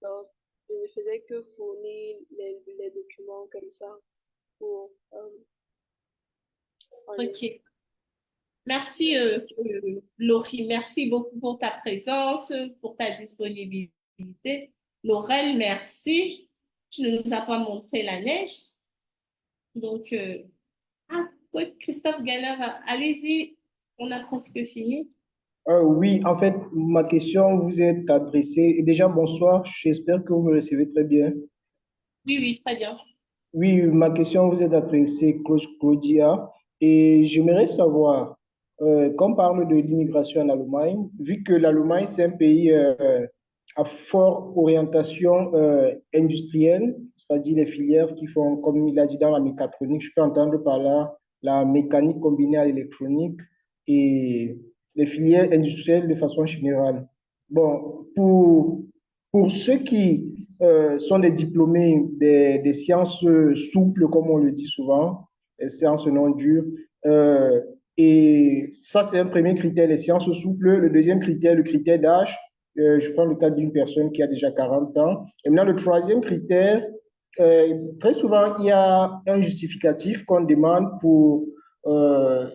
Donc, je ne faisais que fournir les documents comme ça pour en ligne. Ok. Merci, Laurie. Merci beaucoup pour ta présence, pour ta disponibilité. Laurel, merci. Tu ne nous as pas montré la neige. Donc, Christophe Galler, allez-y. On a presque fini. Oui, en fait, ma question vous est adressée. Et déjà, bonsoir, j'espère que vous me recevez très bien. Oui, oui, très bien. Oui, ma question vous est adressée, Coach Claudia, et j'aimerais savoir, quand on parle de l'immigration en Allemagne, vu que l'Allemagne, c'est un pays à forte orientation industrielle, c'est-à-dire les filières qui font, comme il a dit dans la mécatronique, je peux entendre par là la mécanique combinée à l'électronique et les filières industrielles de façon générale. Bon, pour ceux qui sont des diplômés des sciences souples, comme on le dit souvent, les sciences non dures. Et ça, c'est un premier critère, les sciences souples. Le deuxième critère, le critère d'âge. Je prends le cas d'une personne qui a déjà 40 ans. Et maintenant, le troisième critère, très souvent, il y a un justificatif qu'on demande pour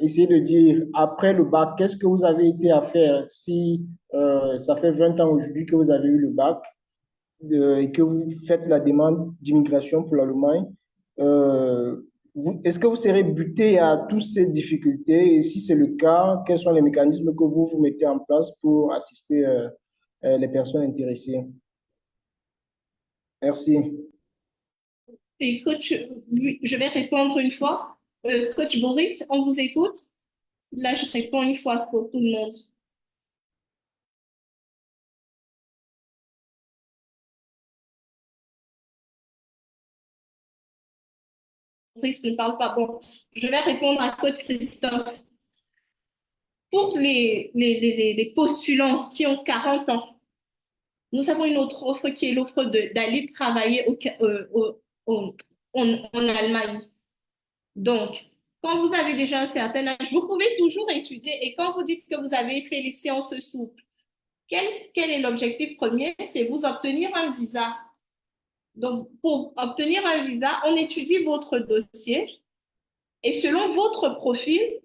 essayer de dire, après le bac, qu'est-ce que vous avez été à faire si ça fait 20 ans aujourd'hui que vous avez eu le bac et que vous faites la demande d'immigration pour l'Allemagne, est-ce que vous serez buté à toutes ces difficultés? Et si c'est le cas, quels sont les mécanismes que vous mettez en place pour assister les personnes intéressées? Merci. Et coach, oui, je vais répondre une fois. Coach Boris, on vous écoute. Là, je réponds une fois pour tout le monde. Boris ne parle pas. Bon, je vais répondre à coach Christophe. Pour les postulants qui ont 40 ans, nous avons une autre offre qui est l'offre d'aller travailler en Allemagne. Donc, quand vous avez déjà un certain âge, vous pouvez toujours étudier. Et quand vous dites que vous avez fait les sciences souples, quel est l'objectif premier? C'est vous obtenir un visa. Donc, pour obtenir un visa, on étudie votre dossier et selon votre profil,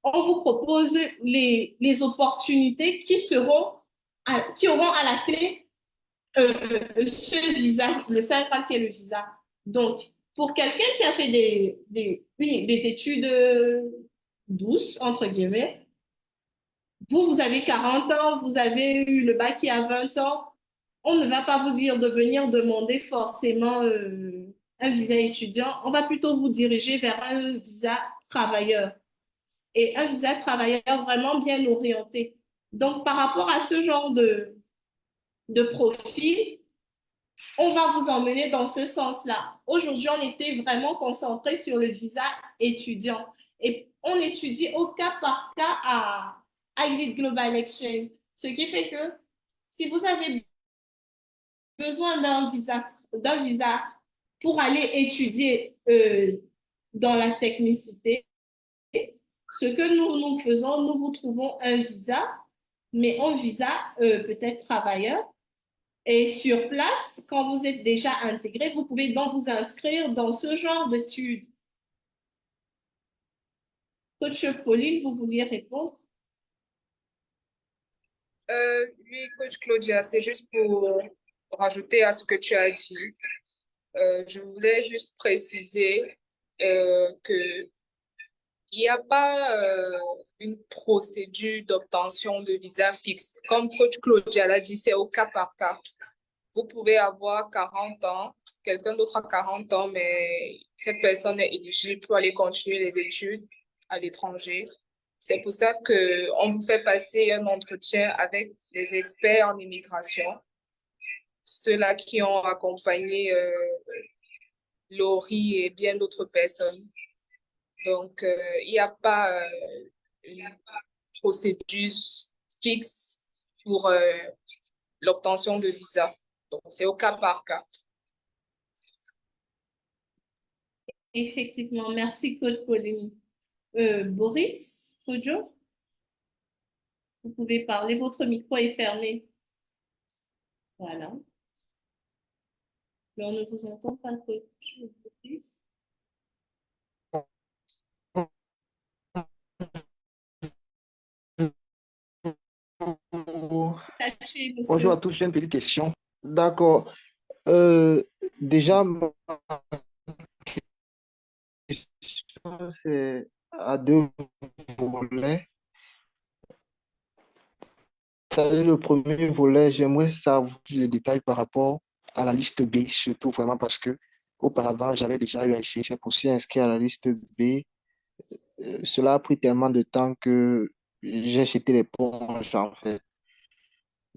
on vous propose les opportunités qui auront à la clé ce visa, le 5 qui est le visa. Donc, pour quelqu'un qui a fait des études douces, entre guillemets, vous avez 40 ans, vous avez eu le bac il y a 20 ans, on ne va pas vous dire de venir demander forcément un visa étudiant, on va plutôt vous diriger vers un visa travailleur et un visa travailleur vraiment bien orienté. Donc, par rapport à ce genre de profil, on va vous emmener dans ce sens-là. Aujourd'hui, on était vraiment concentré sur le visa étudiant et on étudie au cas par cas à Elite Global Exchange. Ce qui fait que si vous avez besoin d'un visa pour aller étudier dans la technicité, ce que nous faisons, nous vous trouvons un visa, mais un visa peut-être travailleur. Et sur place, quand vous êtes déjà intégré, vous pouvez donc vous inscrire dans ce genre d'études. Coach Pauline, vous vouliez répondre? Oui, coach Claudia, c'est juste pour rajouter à ce que tu as dit. Je voulais juste préciser que il n'y a pas une procédure d'obtention de visa fixe. Comme coach Claudia l'a dit, c'est au cas par cas. Vous pouvez avoir 40 ans, quelqu'un d'autre a 40 ans, mais cette personne est éligible pour aller continuer les études à l'étranger. C'est pour ça que on vous fait passer un entretien avec les experts en immigration, ceux-là qui ont accompagné Laurie et bien d'autres personnes. Donc, il n'y a pas une procédure fixe pour l'obtention de visa. Donc, c'est au cas par cas. Effectivement, merci, coach Pauline. Boris, Fojo, vous pouvez parler, votre micro est fermé. Voilà. Mais on ne vous entend pas, coach Boris. Tâchez, Bonjour à monsieur. tous, j'ai une petite question. D'accord. Euh, Déjà, ma question, c'est à deux volets. C'est-à-dire, le premier volet, j'aimerais savoir plus de détails par rapport à la liste B, surtout vraiment parce que auparavant, j'avais déjà eu à essayer, c'est aussi inscrit à la liste B. Cela a pris tellement de temps que j'ai jeté l'éponge, en fait.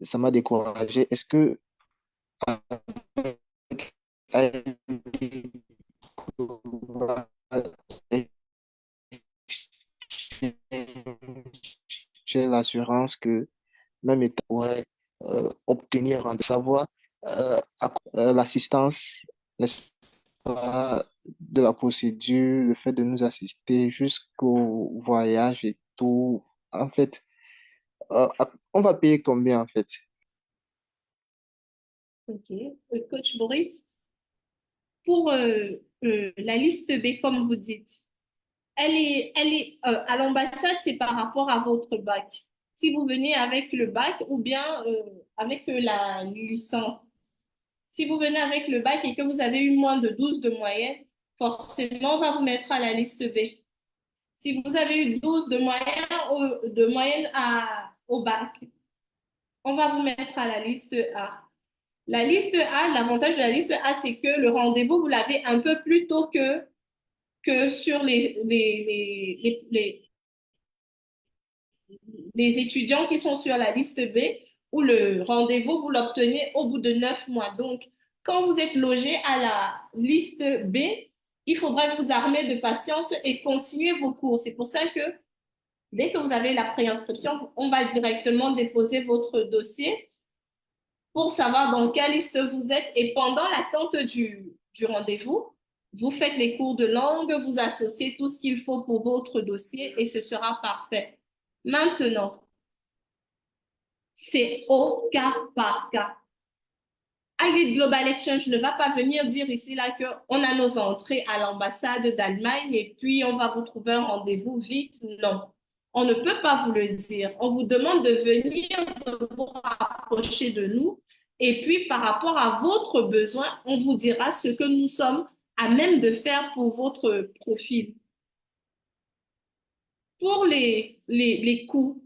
Ça m'a découragé. Est-ce que j'ai l'assurance que même État pourrait obtenir de savoir l'assistance, n'est-ce pas, de la procédure, le fait de nous assister jusqu'au voyage et tout. En fait, on va payer combien en fait? OK. Coach Boris, pour la liste B, comme vous dites, à l'ambassade, c'est par rapport à votre bac. Si vous venez avec le bac ou bien avec la licence. Si vous venez avec le bac et que vous avez eu moins de 12 de moyenne, forcément, on va vous mettre à la liste B. Si vous avez eu 12 de moyenne au bac, on va vous mettre à la liste A. La liste A, l'avantage de la liste A, c'est que le rendez-vous, vous l'avez un peu plus tôt que sur les étudiants qui sont sur la liste B, où le rendez-vous, vous l'obtenez au bout de 9 mois. Donc, quand vous êtes logé à la liste B, il faudra vous armer de patience et continuer vos cours. C'est pour ça que dès que vous avez la préinscription, on va directement déposer votre dossier pour savoir dans quelle liste vous êtes. Et pendant l'attente du rendez-vous, vous faites les cours de langue, vous associez tout ce qu'il faut pour votre dossier et ce sera parfait. Maintenant, c'est au cas par cas. Agile Global Exchange ne va pas venir dire ici là qu'on a nos entrées à l'ambassade d'Allemagne et puis on va vous trouver un rendez-vous vite. Non, on ne peut pas vous le dire. On vous demande de venir, de vous rapprocher de nous et puis par rapport à votre besoin, on vous dira ce que nous sommes à même de faire pour votre profil. Pour les coûts,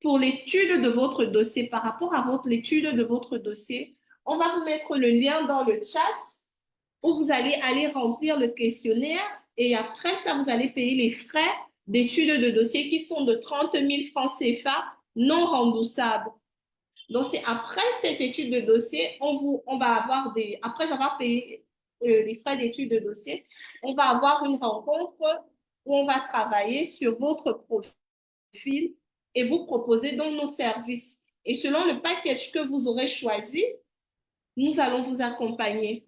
pour l'étude de votre dossier, par rapport à l'étude de votre dossier, on va vous mettre le lien dans le chat où vous allez aller remplir le questionnaire et après ça, vous allez payer les frais d'étude de dossier qui sont de 30 000 francs CFA non remboursables. Donc, c'est après cette étude de dossier, on va avoir après avoir payé les frais d'étude de dossier, on va avoir une rencontre où on va travailler sur votre profil et vous proposer donc nos services. Et selon le package que vous aurez choisi, nous allons vous accompagner.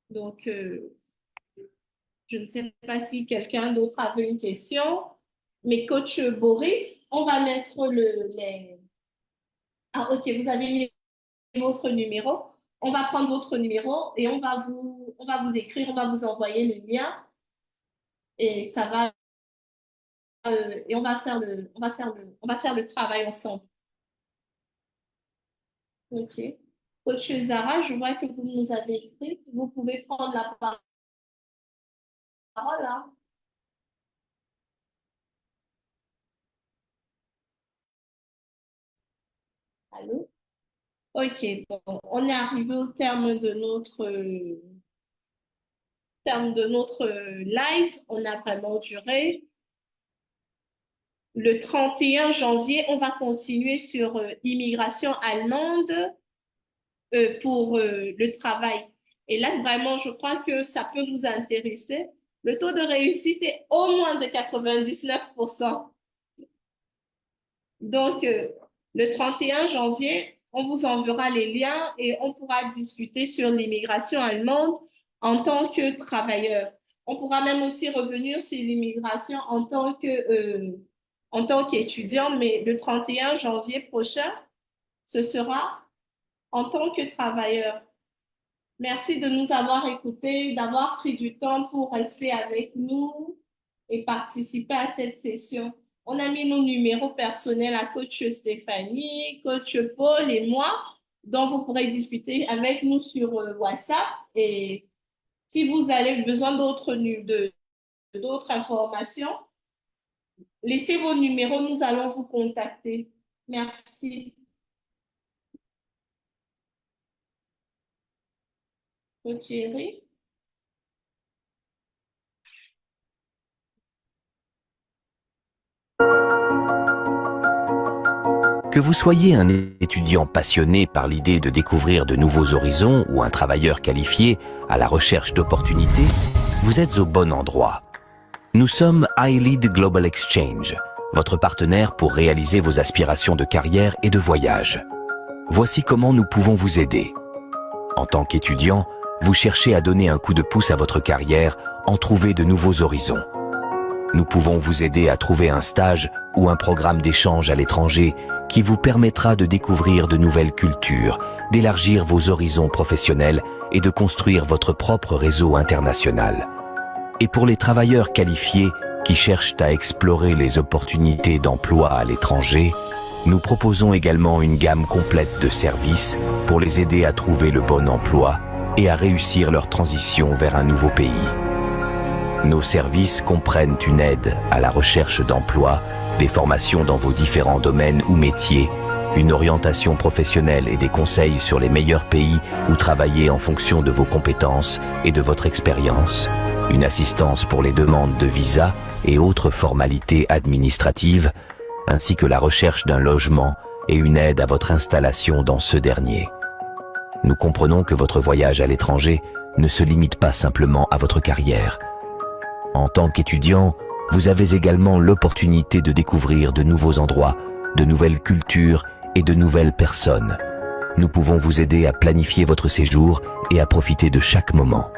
Donc, je ne sais pas si quelqu'un d'autre avait une question, mais coach Boris, on va mettre les... Ah, ok, vous avez mis votre numéro. On va prendre votre numéro et on va vous écrire, on va vous envoyer le lien et ça va et on va faire le travail ensemble. Ok. Coach Zara, je vois que vous nous avez écrit. Vous pouvez prendre la parole, hein. Allô? Ok, bon, on est arrivé au terme de notre live. On a vraiment duré. Le 31 janvier, on va continuer sur immigration allemande pour le travail. Et là, vraiment, je crois que ça peut vous intéresser. Le taux de réussite est au moins de 99%. Donc, le 31 janvier, on vous enverra les liens et on pourra discuter sur l'immigration allemande en tant que travailleur. On pourra même aussi revenir sur l'immigration en tant qu'étudiant, mais le 31 janvier prochain, ce sera en tant que travailleur. Merci de nous avoir écoutés, d'avoir pris du temps pour rester avec nous et participer à cette session. On a mis nos numéros personnels à coach Stéphanie, coach Paul et moi, dont vous pourrez discuter avec nous sur WhatsApp. Et si vous avez besoin d'autres informations, laissez vos numéros, nous allons vous contacter. Merci. Coach Eric. Que vous soyez un étudiant passionné par l'idée de découvrir de nouveaux horizons ou un travailleur qualifié à la recherche d'opportunités, vous êtes au bon endroit. Nous sommes iLead Global Exchange, votre partenaire pour réaliser vos aspirations de carrière et de voyage. Voici comment nous pouvons vous aider. En tant qu'étudiant, vous cherchez à donner un coup de pouce à votre carrière, en trouver de nouveaux horizons. Nous pouvons vous aider à trouver un stage ou un programme d'échange à l'étranger qui vous permettra de découvrir de nouvelles cultures, d'élargir vos horizons professionnels et de construire votre propre réseau international. Et pour les travailleurs qualifiés qui cherchent à explorer les opportunités d'emploi à l'étranger, nous proposons également une gamme complète de services pour les aider à trouver le bon emploi et à réussir leur transition vers un nouveau pays. Nos services comprennent une aide à la recherche d'emploi, des formations dans vos différents domaines ou métiers, une orientation professionnelle et des conseils sur les meilleurs pays où travailler en fonction de vos compétences et de votre expérience, une assistance pour les demandes de visa et autres formalités administratives, ainsi que la recherche d'un logement et une aide à votre installation dans ce dernier. Nous comprenons que votre voyage à l'étranger ne se limite pas simplement à votre carrière. En tant qu'étudiant, vous avez également l'opportunité de découvrir de nouveaux endroits, de nouvelles cultures et de nouvelles personnes. Nous pouvons vous aider à planifier votre séjour et à profiter de chaque moment.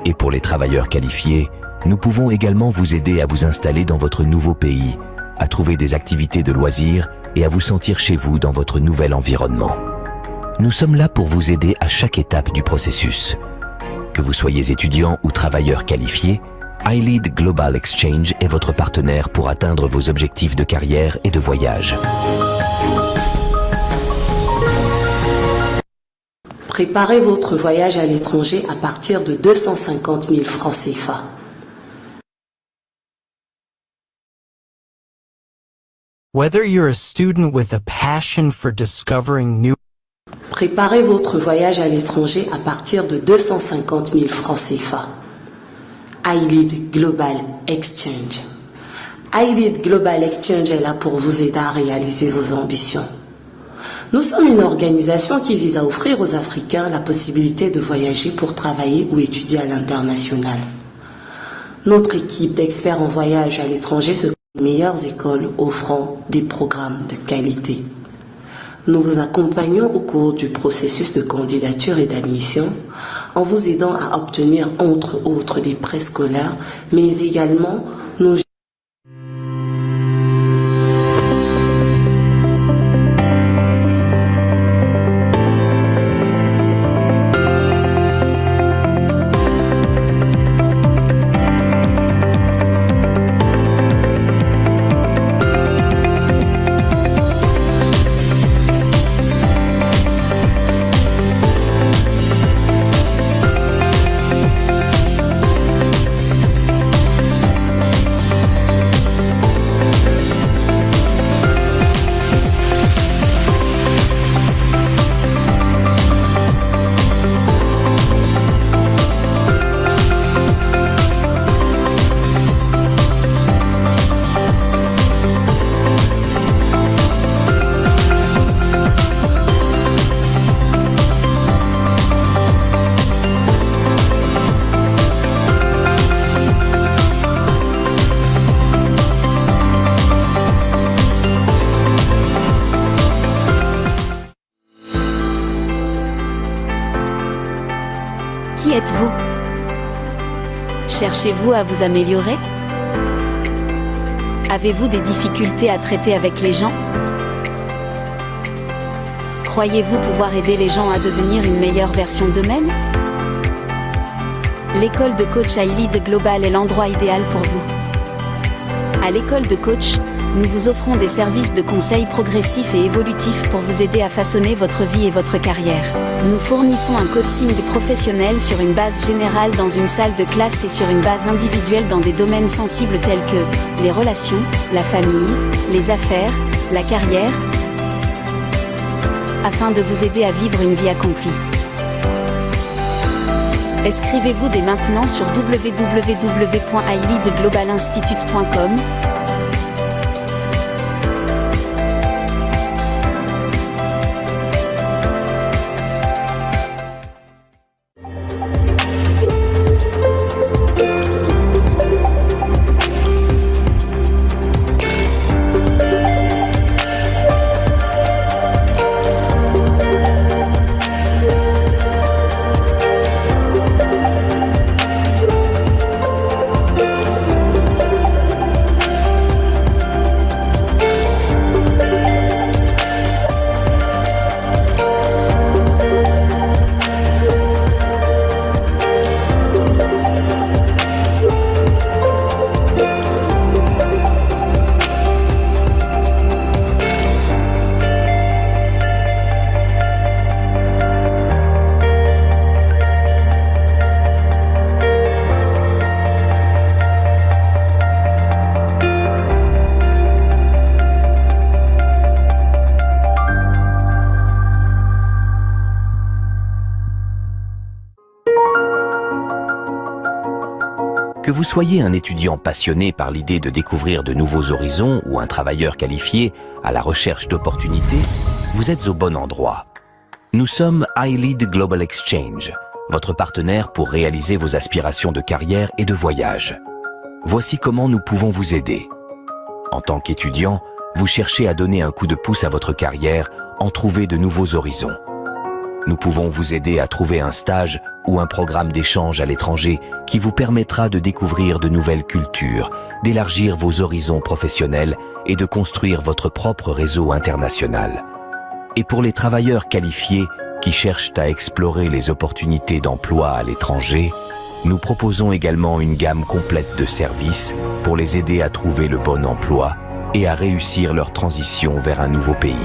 Et pour les travailleurs qualifiés, nous pouvons également vous aider à vous installer dans votre nouveau pays, à trouver des activités de loisirs et à vous sentir chez vous dans votre nouvel environnement. Nous sommes là pour vous aider à chaque étape du processus. Que vous soyez étudiant ou travailleur qualifié, iLead Global Exchange est votre partenaire pour atteindre vos objectifs de carrière et de voyage. Préparez votre voyage à l'étranger à partir de 250 000 francs CFA. Whether you're a student with a passion for discovering new Préparez votre voyage à l'étranger à partir de 250 000 francs CFA. iLead Global Exchange. iLead Global Exchange est là pour vous aider à réaliser vos ambitions. Nous sommes une organisation qui vise à offrir aux Africains la possibilité de voyager pour travailler ou étudier à l'international. Notre équipe d'experts en voyage à l'étranger se les meilleures écoles offrant des programmes de qualité. Nous vous accompagnons au cours du processus de candidature et d'admission en vous aidant à obtenir entre autres des prêts scolaires, mais également nos Cherchez-vous à vous améliorer? Avez-vous des difficultés à traiter avec les gens? Croyez-vous pouvoir aider les gens à devenir une meilleure version d'eux-mêmes? L'école de coach iLead Global est l'endroit idéal pour vous. À l'école de coach, nous vous offrons des services de conseil progressifs et évolutifs pour vous aider à façonner votre vie et votre carrière. Nous fournissons un coaching professionnel sur une base générale dans une salle de classe et sur une base individuelle dans des domaines sensibles tels que les relations, la famille, les affaires, la carrière, afin de vous aider à vivre une vie accomplie. Inscrivez-vous dès maintenant sur www.ileadglobalinstitute.com. Que vous soyez un étudiant passionné par l'idée de découvrir de nouveaux horizons ou un travailleur qualifié à la recherche d'opportunités, vous êtes au bon endroit. Nous sommes iLead Global Exchange, votre partenaire pour réaliser vos aspirations de carrière et de voyage. Voici comment nous pouvons vous aider. En tant qu'étudiant, vous cherchez à donner un coup de pouce à votre carrière, en trouver de nouveaux horizons. Nous pouvons vous aider à trouver un stage ou un programme d'échange à l'étranger qui vous permettra de découvrir de nouvelles cultures, d'élargir vos horizons professionnels et de construire votre propre réseau international. Et pour les travailleurs qualifiés qui cherchent à explorer les opportunités d'emploi à l'étranger, nous proposons également une gamme complète de services pour les aider à trouver le bon emploi et à réussir leur transition vers un nouveau pays.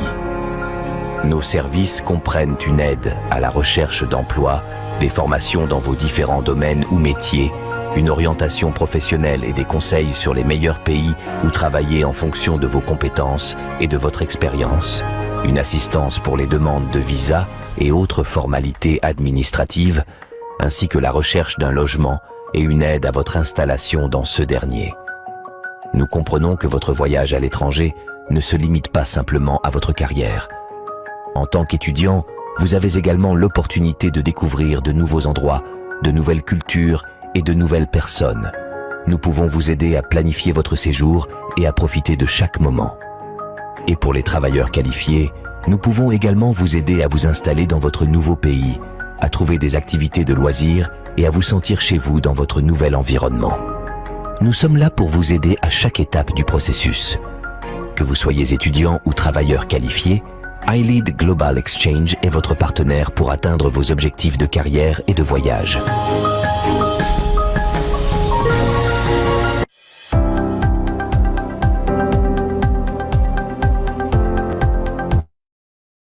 Nos services comprennent une aide à la recherche d'emploi, des formations dans vos différents domaines ou métiers, une orientation professionnelle et des conseils sur les meilleurs pays où travailler en fonction de vos compétences et de votre expérience, une assistance pour les demandes de visa et autres formalités administratives, ainsi que la recherche d'un logement et une aide à votre installation dans ce dernier. Nous comprenons que votre voyage à l'étranger ne se limite pas simplement à votre carrière. En tant qu'étudiant, vous avez également l'opportunité de découvrir de nouveaux endroits, de nouvelles cultures et de nouvelles personnes. Nous pouvons vous aider à planifier votre séjour et à profiter de chaque moment. Et pour les travailleurs qualifiés, nous pouvons également vous aider à vous installer dans votre nouveau pays, à trouver des activités de loisirs et à vous sentir chez vous dans votre nouvel environnement. Nous sommes là pour vous aider à chaque étape du processus. Que vous soyez étudiant ou travailleur qualifié, iLead Global Exchange est votre partenaire pour atteindre vos objectifs de carrière et de voyage.